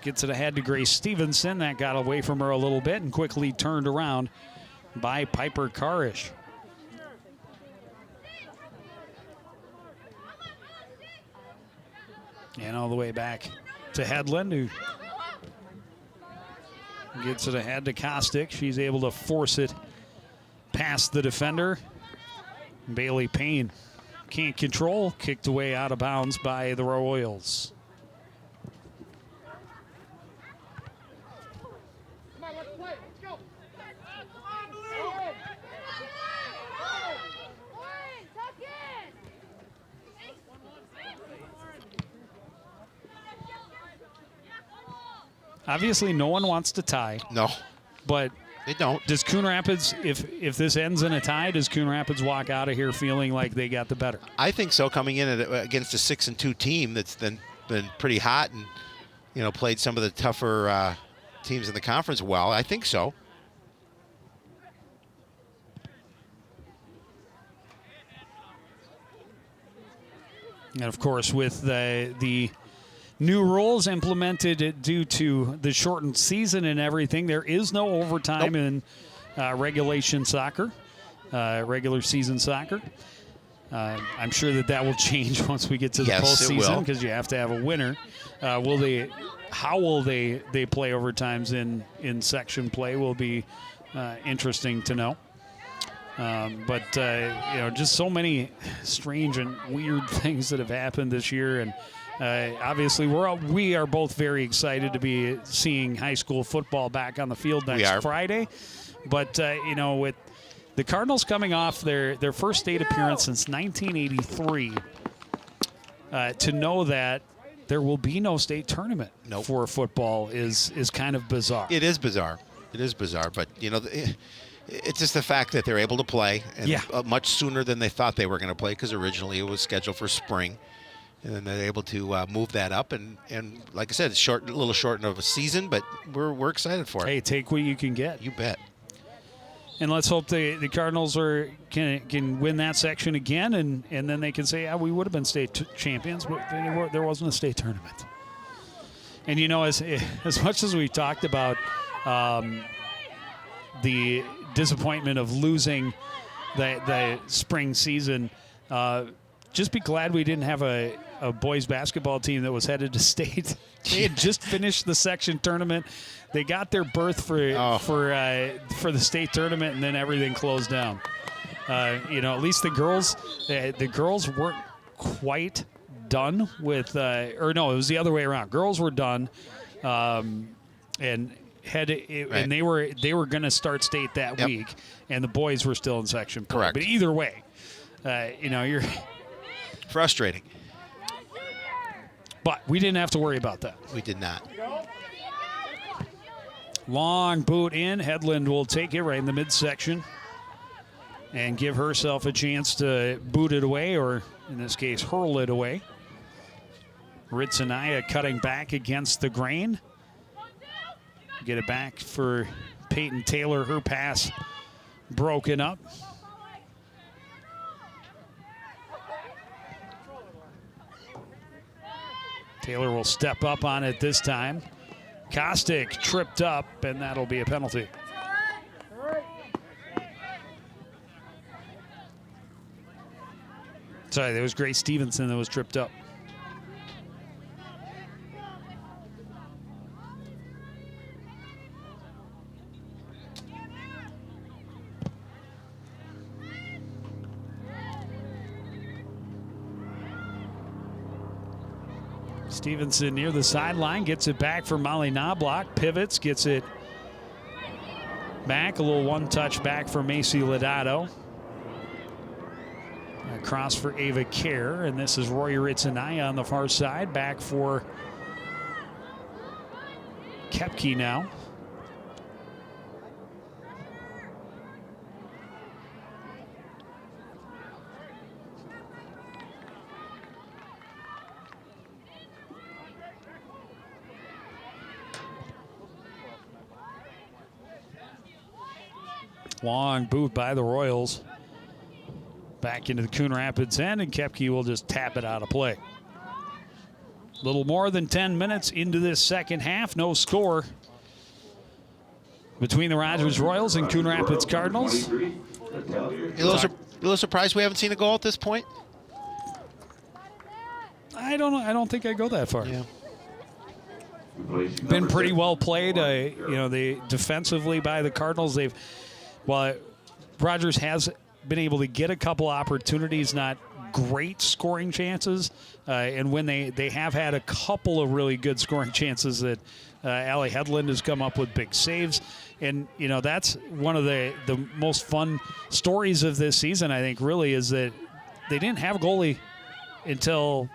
Gets it ahead to Grace Stevenson. That got away from her a little bit and quickly turned around by Piper Karish. And all the way back to Hedlund, who gets it ahead to Kostick. She's able to force it past the defender. Bailey Payne can't control. Kicked away out of bounds by the Royals. Obviously, no one wants to tie. No. But they don't. Does Coon Rapids, if this ends in a tie, does Coon Rapids walk out of here feeling like they got the better? I think so. Coming in against a 6-2 team that's been pretty hot and played some of the tougher teams in the conference well, I think so. And of course, with the new rules implemented due to the shortened season and everything, there is no overtime in regulation soccer, regular season soccer. I'm sure that will change once we get to the postseason because you have to have a winner. How will they play overtimes in section play will be interesting to know. But just so many strange and weird things that have happened this year, and obviously we are both very excited to be seeing high school football back on the field next Friday. But with the Cardinals coming off their first state appearance since 1983, to know that there will be no state tournament for football is kind of bizarre. It is bizarre. But, it's just the fact that they're able to play and much sooner than they thought they were going to play, because originally it was scheduled for spring. And then they're able to move that up. And like I said, it's a little short of a season, but we're excited for it. Hey, take what you can get. You bet. And let's hope the Cardinals can win that section again, and then they can say, yeah, we would have been state champions, but there wasn't a state tournament. And, as much as we talked about the disappointment of losing the spring season, just be glad we didn't have a boys basketball team that was headed to state. They had just finished the section tournament. They got their berth for the state tournament, and then everything closed down. At least the girls weren't quite done with, or no, it was the other way around. Girls were done, and they were going to start state that week, and the boys were still in section play. Correct. But either way, you're frustrating. But we didn't have to worry about that. We did not. Long boot in. Headland will take it right in the midsection and give herself a chance to boot it away, or in this case, hurl it away. Ritzenaya cutting back against the grain. Get it back for Peyton Taylor. Her pass broken up. Taylor will step up on it this time. Kostick tripped up, and that'll be a penalty. Sorry, there was Grace Stevenson that was tripped up. Stevenson near the sideline, gets it back for Molly Knobloch, pivots, gets it back, a little one-touch back for Macy Lodato. Across for Ava Kerr, and this is Roy Ritzenaya on the far side, back for Kepke now. Long boot by the Royals. Back into the Coon Rapids end, and Kepke will just tap it out of play. Little more than 10 minutes into this second half. No score between the Rogers Royals and Coon Rapids Cardinals. You a little surprised we haven't seen a goal at this point? I don't know. I don't think I go that far. Yeah. Been pretty well played. They defensively by the Cardinals. Rogers has been able to get a couple opportunities, not great scoring chances, and when they have had a couple of really good scoring chances, that Allie Headland has come up with big saves. And that's one of the most fun stories of this season, I think, really, is that they didn't have a goalie until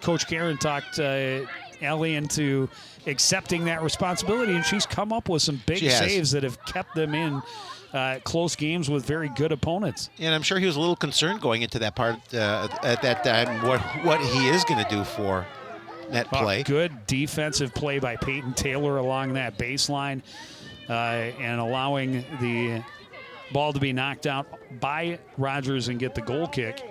Coach Karen talked Allie into accepting that responsibility, and she's come up with some big saves that have kept them in close games with very good opponents. And I'm sure he was a little concerned going into that part at that time what he is going to do for net play. Good defensive play by Peyton Taylor along that baseline, and allowing the ball to be knocked out by Rogers and get the goal kick.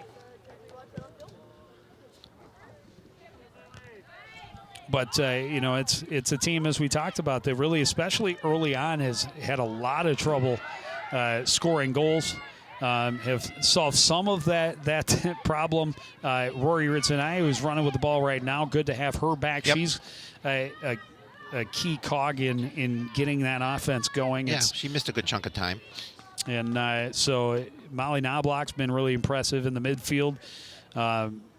But, it's a team, as we talked about, that really, especially early on, has had a lot of trouble scoring goals. Have solved some of that problem. Rory Ritzenai, who's running with the ball right now, good to have her back. Yep. She's a key cog in getting that offense going. Yeah, she missed a good chunk of time. And so Molly Knobloch's been really impressive in the midfield.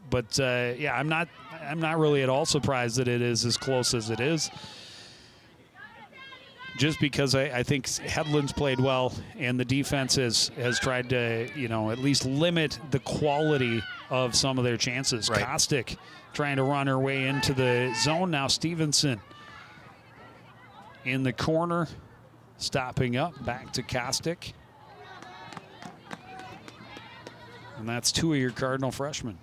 But I'm not really at all surprised that it is as close as it is. just because I think Headland's played well, and the defense has tried to, at least limit the quality of some of their chances. Right. Kostick trying to run her way into the zone. Now Stevenson in the corner, stopping up, back to Kostick. And that's 2 of your Cardinal freshmen.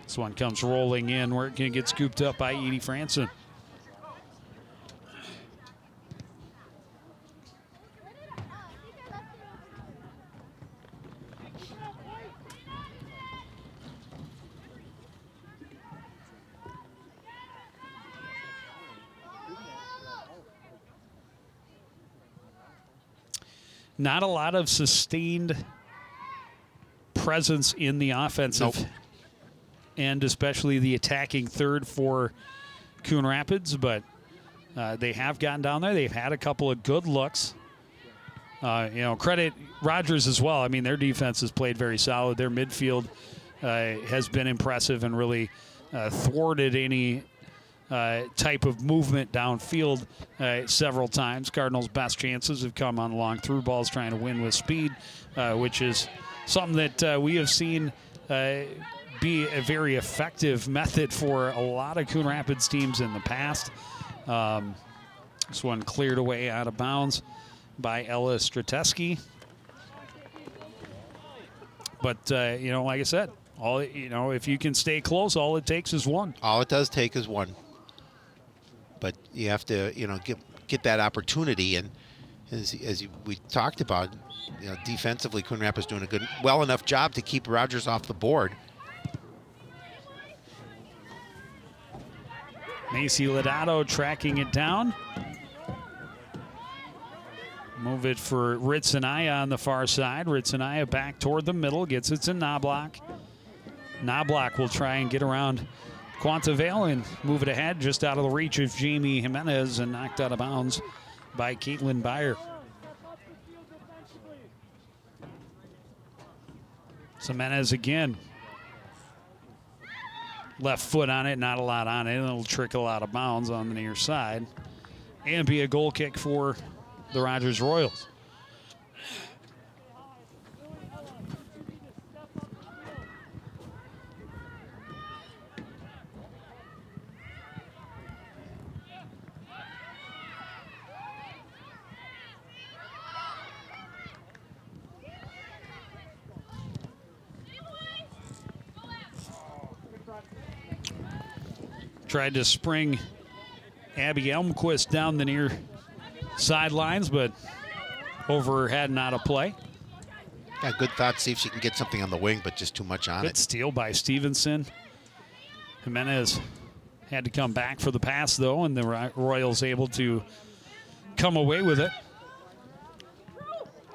This one comes rolling in where it can get scooped up by Edie Franson. Not a lot of sustained presence in the offensive end, especially the attacking third for Coon Rapids, but they have gotten down there. They've had a couple of good looks. Credit Rogers as well. I mean, their defense has played very solid. Their midfield has been impressive and really thwarted any type of movement downfield several times. Cardinals' best chances have come on long through balls, trying to win with speed, which is something that we have seen be a very effective method for a lot of Coon Rapids teams in the past. This one cleared away out of bounds by Ella Strateski. But, like I said, if you can stay close, all it takes is one. All it does take is one. But you have to, get that opportunity. And as we talked about, defensively, Coon Rapids doing a well enough job to keep Rogers off the board. Macy Lodato tracking it down. Move it for Ritzenaya on the far side. Ritzenaya back toward the middle, gets it to Knobloch. Knobloch will try and get around Quantavale and move it ahead, just out of the reach of Jamie Jimenez and knocked out of bounds by Caitlin Byer. Jimenez again. Left foot on it, not a lot on it. It'll trickle out of bounds on the near side. And be a goal kick for the Rogers Royals. Tried to spring Abby Elmquist down the near sidelines, but overhead and out of play. Got good thought, see if she can get something on the wing, but just too much on Good it. steal by Stevenson. Jimenez had to come back for the pass, though, and the Royals able to come away with it.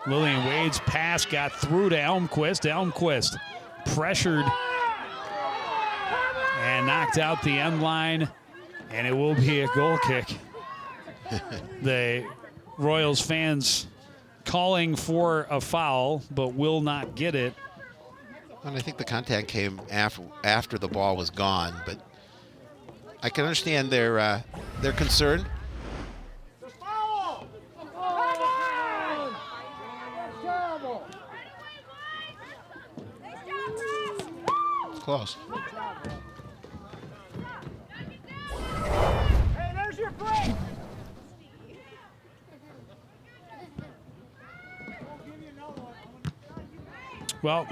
Lillian Wade's pass got through to Elmquist. Elmquist pressured and knocked out the end line, and it will be a goal kick. The Royals fans calling for a foul, but will not get it. And I think the contact came after the ball was gone, but I can understand their concern. The foul! Oh, that's terrible. It's close. Hey, there's your break. Well,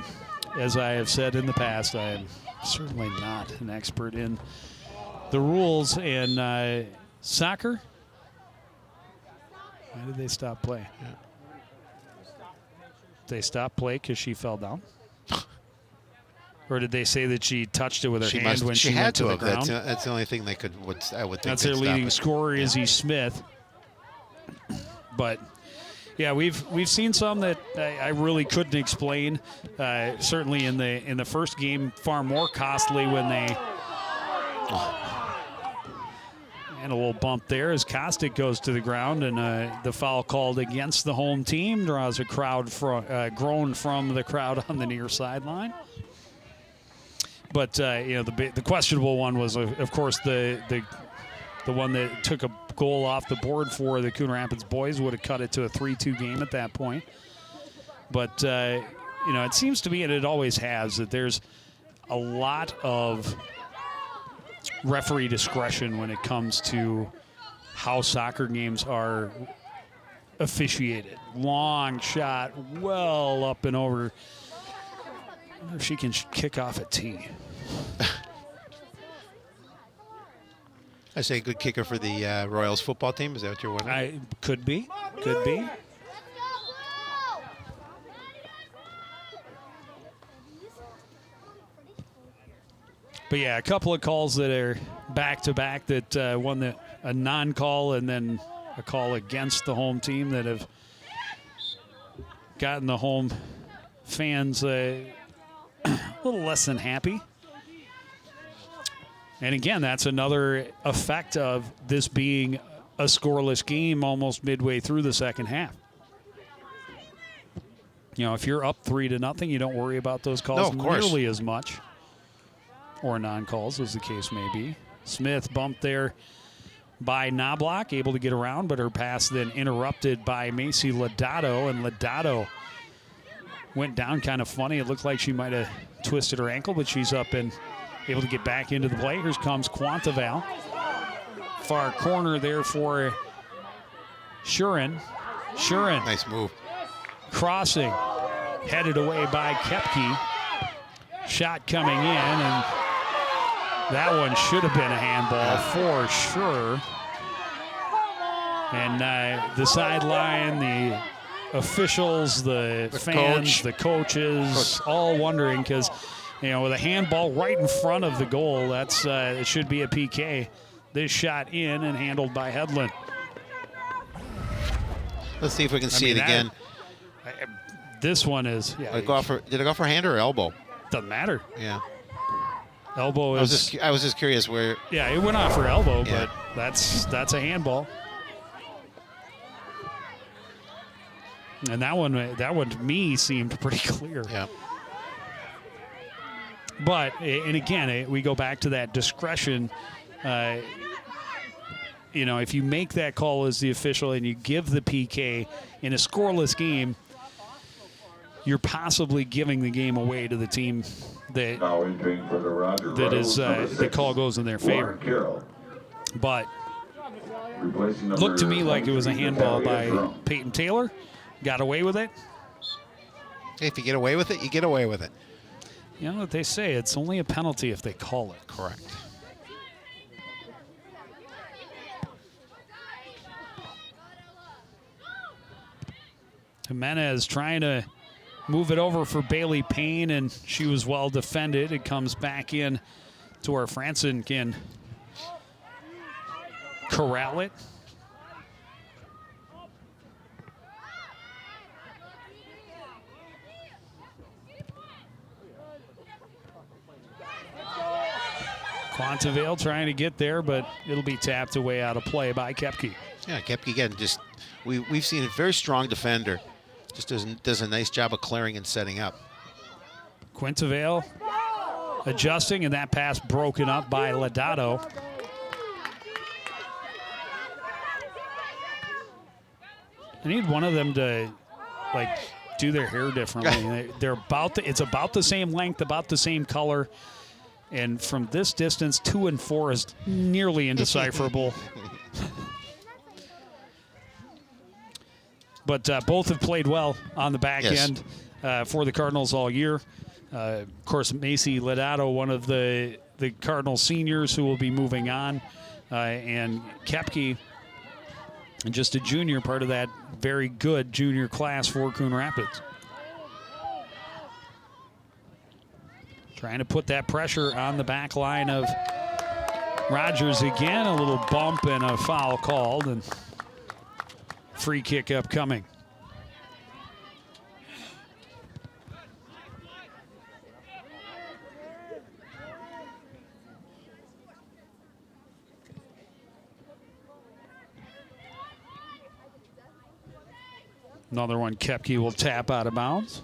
as I have said in the past, I am certainly not an expert in the rules and soccer. Why did they stop play? Yeah. They stopped play because she fell down? Or did they say that she touched it with her hand when she had went to the have. ground? That's the only thing they I would think. That's their leading scorer, Yeah. Izzy Smith. But yeah, we've seen some that I really couldn't explain. Certainly in the first game, far more costly when they. And a little bump there as Kostick goes to the ground, and the foul called against the home team draws a groan from the crowd on the near sideline. But the questionable one was, of course, the the one that took a goal off the board for the Coon Rapids boys, would have cut it to a 3-2 game at that point. But, it seems to me, and it always has, that there's a lot of referee discretion when it comes to how soccer games are officiated. Long shot, well up and over. I wonder if she can kick off a tee. I say good kicker for the Royals football team. Is that what you're wondering? Could be. Could be. But, yeah, a couple of calls that are back-to-back that one a non-call and then a call against the home team that have gotten the home fans a little less than happy. And, again, that's another effect of this being a scoreless game almost midway through the second half. If you're up 3-0, you don't worry about those calls nearly as much. Or non-calls, as the case may be. Smith bumped there by Knobloch, able to get around, but her pass then interrupted by Macy Lodato, and Lodato went down kind of funny. It looked like she might have twisted her ankle, but she's up and able to get back into the play. Here comes Quantaval. Far corner there for Shurin. Nice move. Crossing, headed away by Kepke. Shot coming in, and that one should have been a handball for sure. And the sideline, the officials, the fans, the coaches, all wondering because, with a handball right in front of the goal, that's it should be a PK. This shot in and handled by Hedlund. Let's see if we can see it again. This one is. Yeah, did it go for hand or elbow? Doesn't matter. Yeah. Elbow is. I was just curious where. Yeah, it went off for elbow, but that's a handball. And that one to me seemed pretty clear. Yeah. But and again, we go back to that discretion. If you make that call as the official and you give the PK in a scoreless game, you're possibly giving the game away to the team that the call goes in their favor. But looked to me like it was a handball by Peyton Taylor. Got away with it. If you get away with it, you get away with it. You know what they say, it's only a penalty if they call it. Correct. Jimenez trying to move it over for Bailey Payne, and she was well defended. It comes back in to where Franson can corral it. Quantavel trying to get there, but it'll be tapped away out of play by Kepke. Yeah, Kepke again, just we've seen a very strong defender. Just does a nice job of clearing and setting up. Quintavel adjusting, and that pass broken up by Lodato. I need one of them to do their hair differently. It's about the same length, about the same color. And from this distance, 2 and 4 is nearly indecipherable. But both have played well on the back end for the Cardinals all year. Of course, Macy Lodato, one of the Cardinals seniors who will be moving on. And Kepke, just a junior, part of that very good junior class for Coon Rapids. Trying to put that pressure on the back line of Rogers again. A little bump and a foul called, and free kick upcoming. Another one Kepke will tap out of bounds.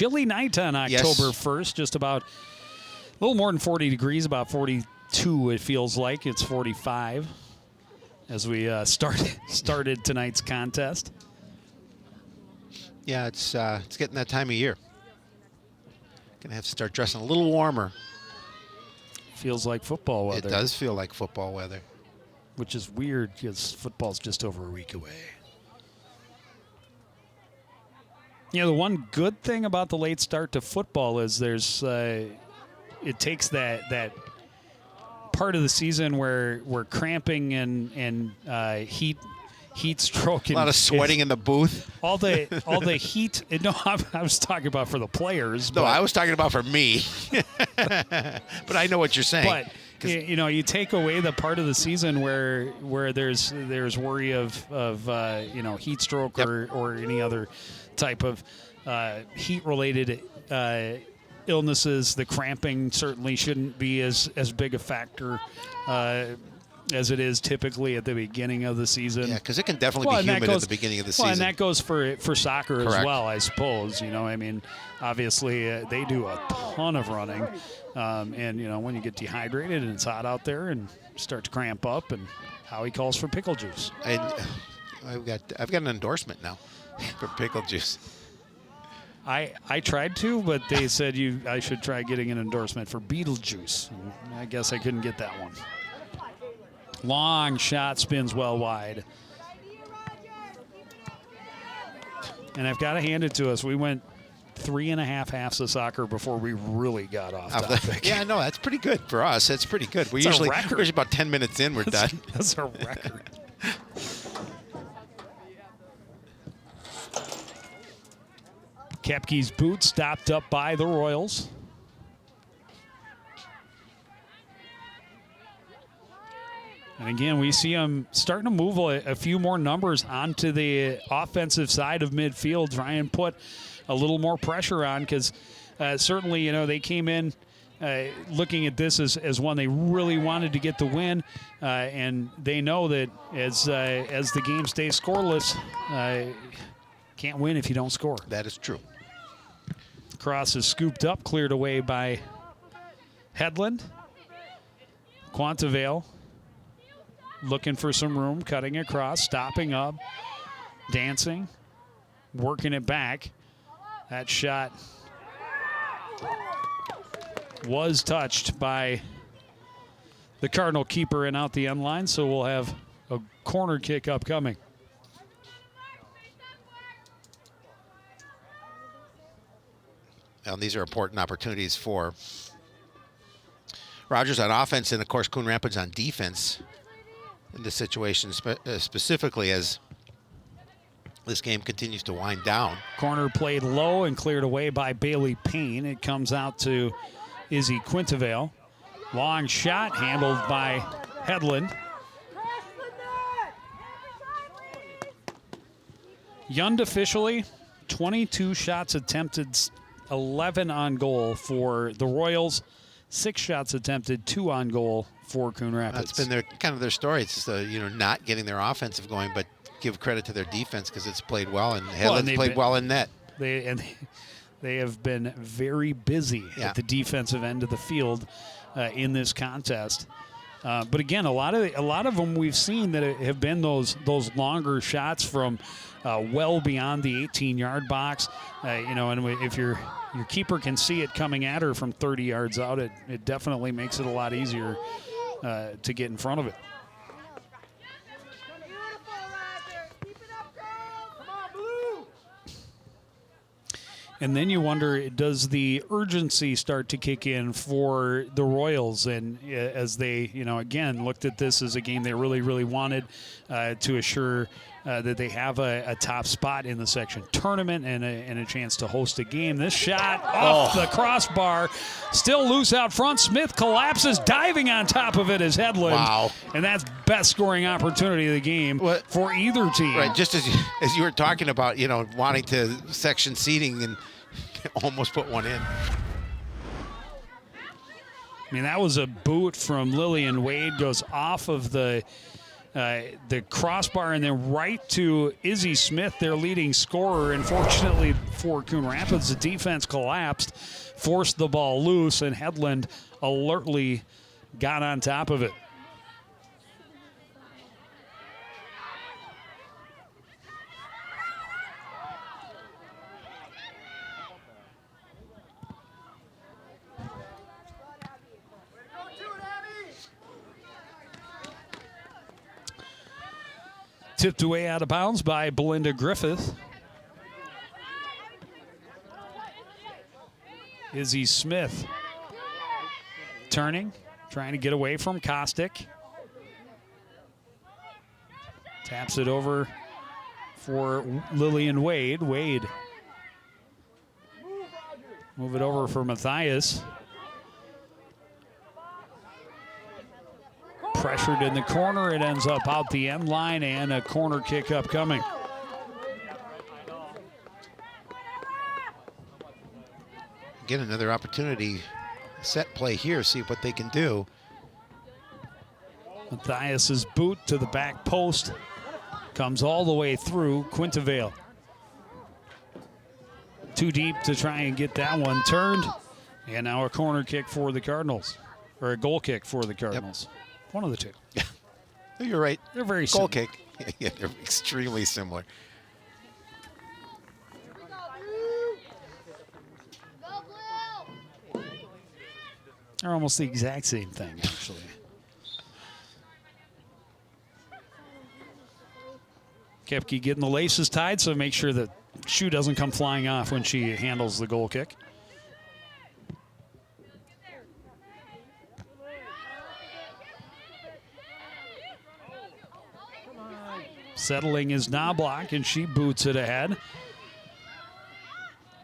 chilly night on October 1st, just about a little more than 40 degrees, about 42 it feels like. It's 45 as we started tonight's contest. Yeah, it's getting that time of year. Gonna have to start dressing a little warmer. Feels like football weather. It does feel like football weather. Which is weird because football's just over a week away. You know, the one good thing about the late start to football is there's it takes that part of the season where cramping and heat stroke. A lot of sweating in the booth. All the heat. No, I was talking about for the players. No, I was talking about for me. But I know what you're saying. But you know, you take away the part of the season where there's worry of you know, heat stroke or any other type of heat related illnesses. The cramping certainly shouldn't be as big a factor as it is typically at the beginning of the season. Yeah, because it can definitely be humid at the beginning of the season. Well, and that goes for soccer Correct. as well, I suppose. You know, I mean, obviously they do a ton of running, and you know, when you get dehydrated and it's hot out there and start to cramp up, and Howie calls for pickle juice. I've got an endorsement now for pickle juice. I tried to, but they said I should try getting an endorsement for Beetlejuice. And I guess I couldn't get that one. Long shot, spins well wide. And I've got to hand it to us. We went 3.5 halves of soccer before we really got off topic. Yeah, no, that's pretty good for us. That's pretty good. We're It's a usually record. about 10 minutes in, we're done. That's a record. Kepke's boot stopped up by the Royals. And again, we see them starting to move a few more numbers onto the offensive side of midfield, try and put a little more pressure on, because certainly, you know, they came in looking at this as one they really wanted to get the win, and they know that as the game stays scoreless, can't win if you don't score. That is true. Cross is scooped up, cleared away by Hedlund. Quantavale looking for some room, cutting across, stopping up, dancing, working it back. That shot was touched by the Cardinal keeper and out the end line, so we'll have a corner kick upcoming. And these are important opportunities for Rogers on offense and, of course, Coon Rapids on defense in this situation, specifically as this game continues to wind down. Corner played low and cleared away by Bailey Payne. It comes out to Izzy Quintavale. Long shot handled by Hedlund. Yund officially, 22 shots attempted, 11 on goal for the Royals. 6 shots attempted, 2 on goal for Coon Rapids. That's been their story. It's not getting their offensive going, but give credit to their defense because it's played well, and Hedlund's played well in net. They have been very busy at the defensive end of the field in this contest. But again, a lot of them we've seen that have been those longer shots from well beyond the 18-yard box. And if your keeper can see it coming at her from 30 yards out, it definitely makes it a lot easier to get in front of it. And then you wonder, does the urgency start to kick in for the Royals? And as they, again, looked at this as a game they really, really wanted to assure that they have a top spot in the section tournament and a chance to host a game. This shot off the crossbar, still loose out front. Smith collapses, diving on top of it as Hedlund. Wow. And that's best scoring opportunity of the game for either team. Right, just as you were talking about, wanting to section seating and almost put one in. I mean, that was a boot from Lillian Wade, goes off of the the crossbar and then right to Izzy Smith, their leading scorer. Unfortunately for Coon Rapids, the defense collapsed, forced the ball loose, and Headland alertly got on top of it. Tipped away out of bounds by Belinda Griffith. Izzy Smith turning, trying to get away from Kostick. Taps it over for Lillian Wade. Wade. Move it over for Matthias. Pressured in the corner. It ends up out the end line and a corner kick upcoming. Get another opportunity. Set play here, see what they can do. Matthias's boot to the back post comes all the way through Quintavale. Too deep to try and get that one turned. And now a corner kick for the Cardinals, or a goal kick for the Cardinals. Yep. One of the two. You're right. They're very goal similar. Kick. Yeah, they're extremely similar. They're almost the exact same thing, actually. Kepke getting the laces tied, so make sure that shoe doesn't come flying off when she handles the goal kick. Settling is Knobloch, and she boots it ahead.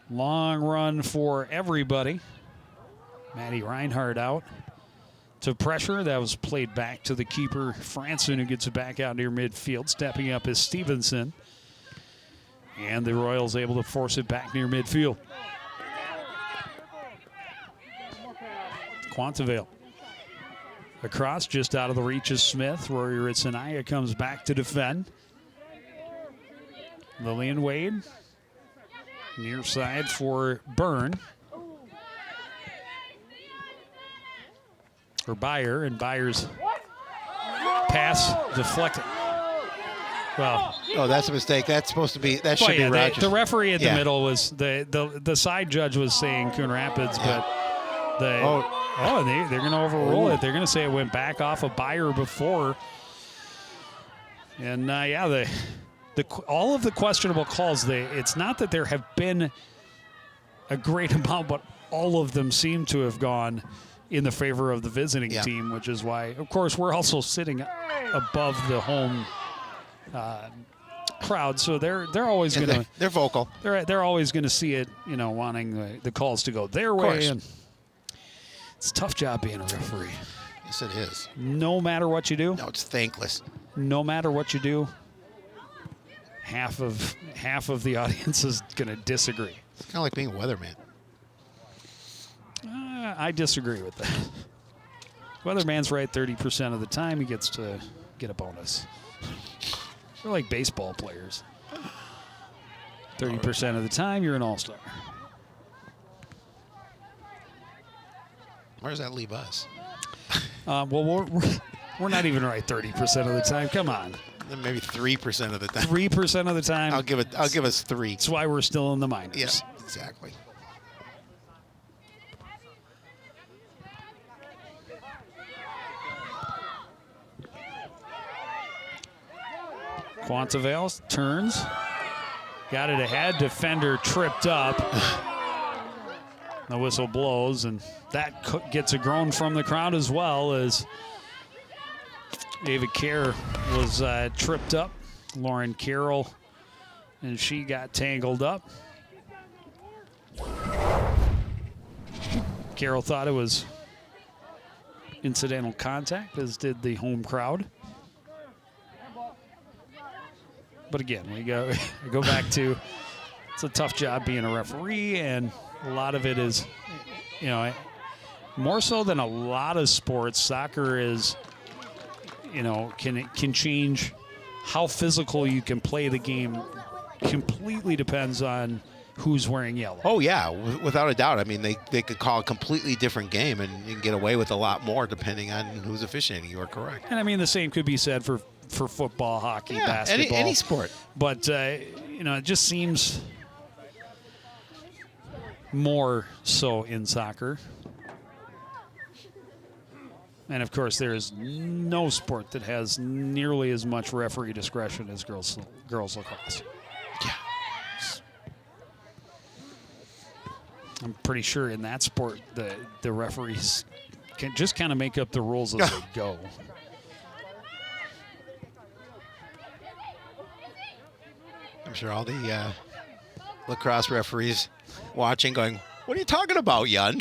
Long run for everybody. Maddie Reinhardt out to pressure. That was played back to the keeper, Franson, who gets it back out near midfield. Stepping up is Stevenson. And the Royals able to force it back near midfield. Quintavale. Across, just out of the reach is Smith. Rory Ritzenaya comes back to defend. Lillian Wade. Near side for Byrne. For Beyer, and Byer's pass deflected. Well, oh, that's a mistake. That's supposed to be. That should be Rogers. The referee at the middle was the side judge was saying Coon Rapids, but they're going to overrule it. They're going to say it went back off of Beyer before. And all of the questionable calls. It's not that there have been a great amount, but all of them seem to have gone in the favor of the visiting team, which is why, of course, we're also sitting above the home crowd, so they're always going to they're vocal. They're always going to see it, wanting the calls to go their way. And it's a tough job being a referee. Yes, it is. No matter what you do. No, it's thankless. No matter what you do, half of the audience is going to disagree. It's kind of like being a weatherman. I disagree with that. Weatherman's right 30% of the time. He gets to get a bonus. They're like baseball players. 30% of the time, you're an all-star. Where does that leave us? Well, we're not even right 30% of the time. Come on. Maybe 3% of the time. 3% of the time. I'll give us 3. That's why we're still in the minors. Yes, exactly. Quintavale turns. Got it ahead. Defender tripped up. The whistle blows, and that gets a groan from the crowd as well as Ava Kerr was tripped up. Lauren Carroll, and she got tangled up. Carroll thought it was incidental contact, as did the home crowd. But again, we go back to, it's a tough job being a referee, and a lot of it is, more so than a lot of sports, soccer is can change how physical you can play the game. Completely depends on who's wearing yellow. Oh, yeah, without a doubt. I mean, they could call a completely different game and you can get away with a lot more depending on who's officiating. You are correct. And I mean, the same could be said for football, hockey, basketball. Any sport. But, it just seems more so in soccer. And, of course, there is no sport that has nearly as much referee discretion as girls lacrosse. Yeah. I'm pretty sure in that sport the referees can just kind of make up the rules as they go. I'm sure all the lacrosse referees watching going, what are you talking about, Yun?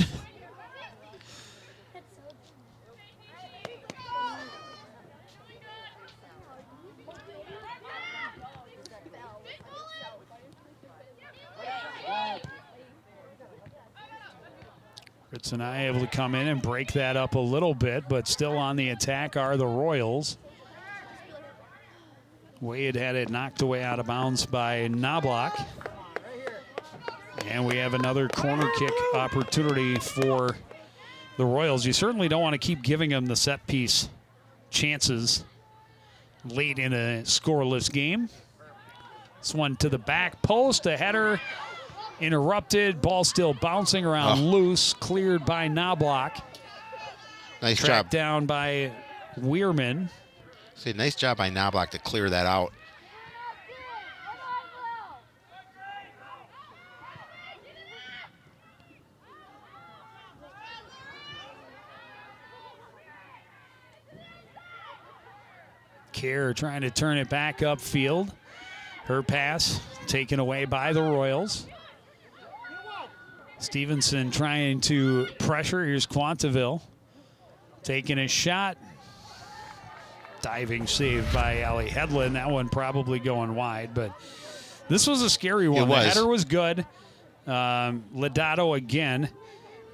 Ritzenai able to come in and break that up a little bit, but still on the attack are the Royals. Wade had it knocked away out of bounds by Knobloch. And we have another corner kick opportunity for the Royals. You certainly don't want to keep giving them the set piece chances late in a scoreless game. This one to the back post, a header. Interrupted, ball still bouncing around loose, cleared by Knobloch. Nice Tracked job. down by Weirman. See, nice job by Knobloch to clear that out. Kerr trying to turn it back upfield. Her pass taken away by the Royals. Stevenson trying to pressure. Here's Quantaville taking a shot. Diving save by Allie Hedlund. That one probably going wide, but this was a scary one. It was. The header was good. Lodato again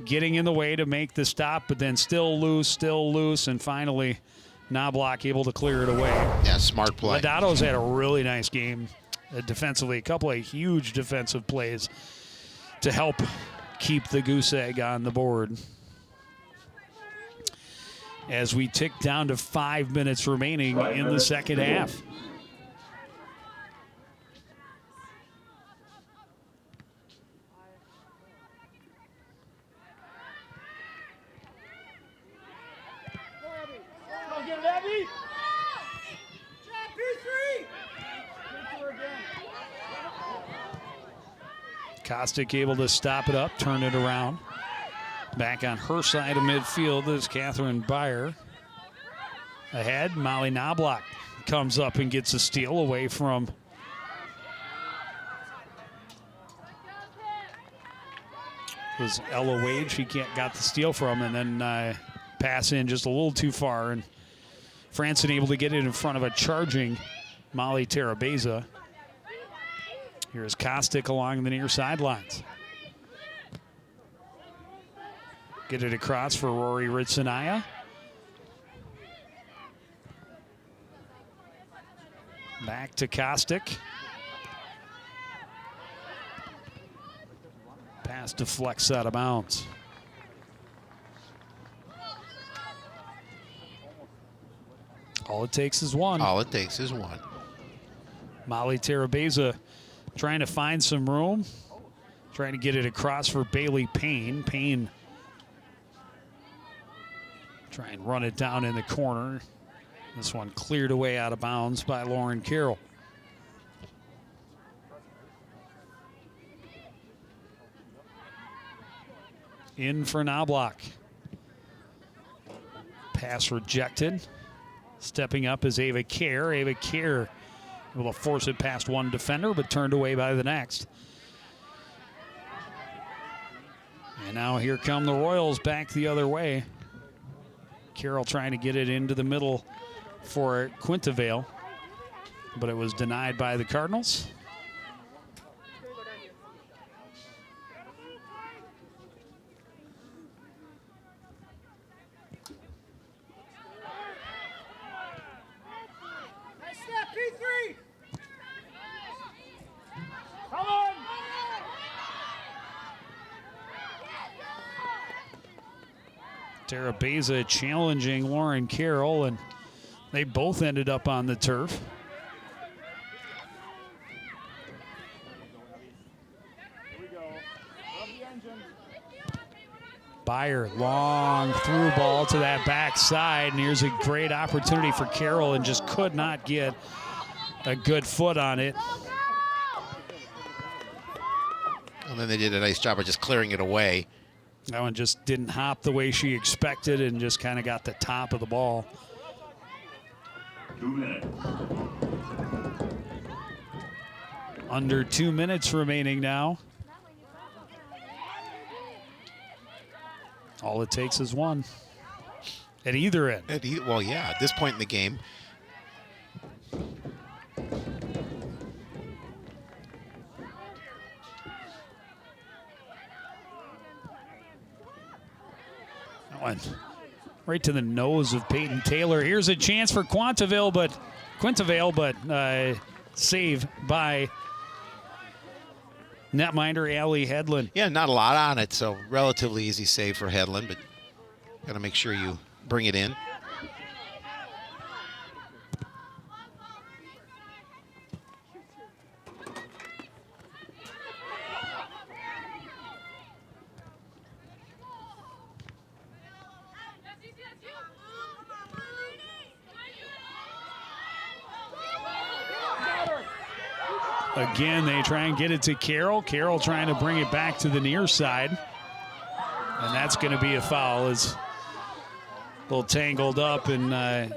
getting in the way to make the stop, but then still loose, and finally Knobloch able to clear it away. Yeah, smart play. Lodato's had a really nice game defensively. A couple of huge defensive plays to help keep the goose egg on the board. As we tick down to 5 minutes remaining in the second half. Go get it, Abby. P3. Kostick able to stop it up, turn it around. Back on her side of midfield is Catherine Byer. Ahead, Molly Knobloch comes up and gets a steal away from was Ella Wade. She got the steal from, and then pass in just a little too far. And Franson able to get it in front of a charging Molly Terabeza. Here's Kostick along the near sidelines. Get it across for Rory Ritzenaya. Back to Kostick. Pass deflects out of bounds. All it takes is one. All it takes is one. Molly Terabeza trying to find some room. Trying to get it across for Bailey Payne. Payne try and run it down in the corner. This one cleared away out of bounds by Lauren Carroll. In for Knobloch. Pass rejected. Stepping up is Ava Kerr. Ava Kerr able to force it past one defender, but turned away by the next. And now here come the Royals back the other way. Carroll trying to get it into the middle for Quintavale, but it was denied by the Cardinals. Terabeza challenging Lauren Carroll, and they both ended up on the turf. Byer, long through ball to that backside, and here's a great opportunity for Carroll, and just could not get a good foot on it. And then they did a nice job of just clearing it away. That one just didn't hop the way she expected and just kind of got the top of the ball. 2 minutes. Under 2 minutes remaining now. All it takes is one. At either end. Well, yeah, at this point in the game. That went right to the nose of Peyton Taylor. Here's a chance for Quintavale, but save by netminder Allie Hedlund. Yeah, not a lot on it, so relatively easy save for Hedlund, but got to make sure you bring it in. Again, they try and get it to Carroll. Carroll trying to bring it back to the near side. And that's going to be a foul. It's a little tangled up, and Abby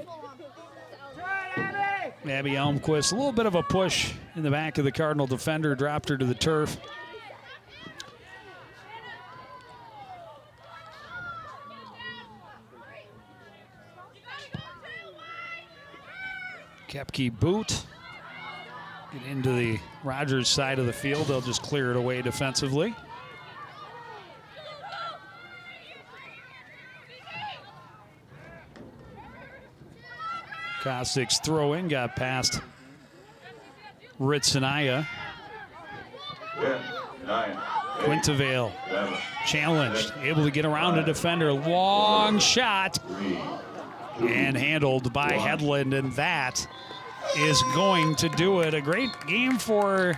Elmquist, a little bit of a push in the back of the Cardinal defender, dropped her to the turf. Kepke boot. Get into the Rogers side of the field. They'll just clear it away defensively. Kostik's throw in got past Ritzenaya. 10, 9, 8, Quintavale 7, challenged, able to get around a defender. Long shot 3, and handled by Hedlund, and that is going to do it. A great game for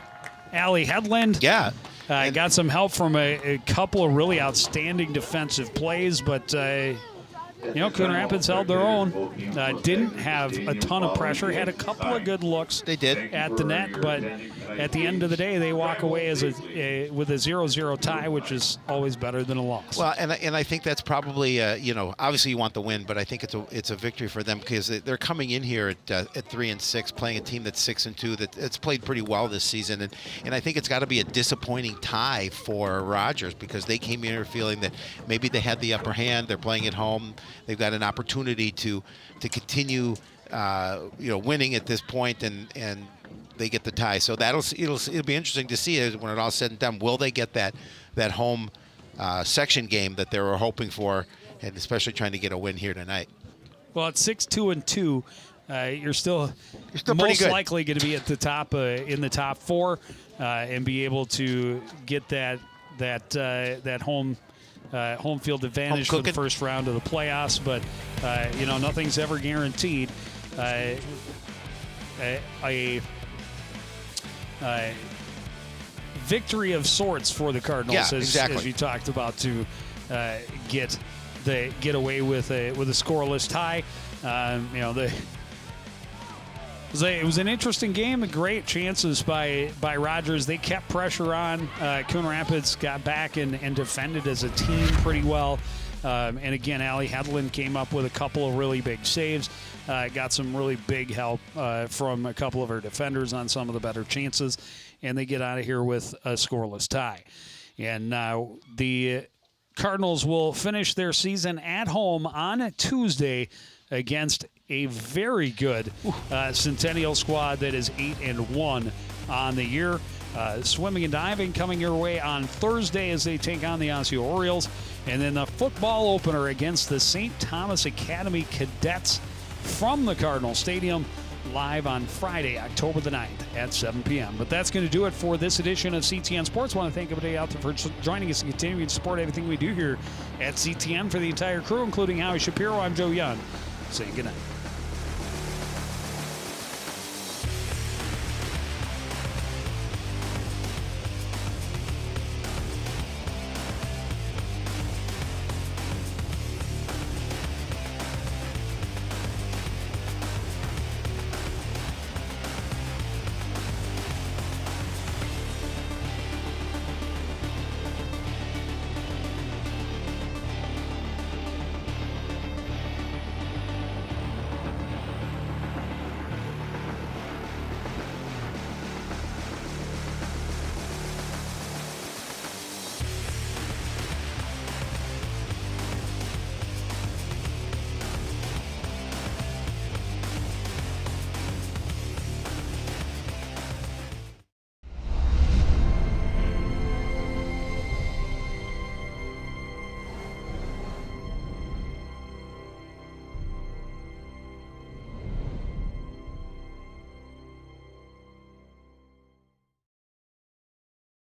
Allie Hedlund. Yeah. Got some help from a couple of really outstanding defensive plays, but Coon Rapids held their own. Didn't have a ton of pressure. Had a couple of good looks. They did. At the net, but at the end of the day, they walk away as with a 0-0 tie, which is always better than a loss. Well, and I think that's probably obviously you want the win, but I think it's a victory for them because they're coming in here at 3-6, playing a team that's 6-2 that's played pretty well this season, and I think it's got to be a disappointing tie for Rogers because they came in here feeling that maybe they had the upper hand. They're playing at home. They've got an opportunity to continue winning at this point, and they get the tie. So it'll be interesting to see when it all said and done. Will they get that home section game that they were hoping for, and especially trying to get a win here tonight? Well, at 6-2-2, you're still most likely going to be at the top in the top four, and be able to get that home field advantage for the first round of the playoffs. But nothing's ever guaranteed. A victory of sorts for the Cardinals, as you talked about, to get away with a scoreless tie. It was an interesting game. Great chances by Rogers. They kept pressure on. Coon Rapids got back and defended as a team pretty well. And again, Allie Hedlund came up with a couple of really big saves. Got some really big help from a couple of her defenders on some of the better chances. And they get out of here with a scoreless tie. And now the Cardinals will finish their season at home on Tuesday against a very good Centennial squad that is 8-1 on the year. Swimming and diving coming your way on Thursday as they take on the Osseo Orioles. And then the football opener against the St. Thomas Academy Cadets from the Cardinal Stadium live on Friday, October the 9th at 7 p.m. But that's going to do it for this edition of CTN Sports. I want to thank everybody out there for joining us and continuing to support everything we do here at CTN. For the entire crew, including Howie Shapiro, I'm Joe Young, saying good night.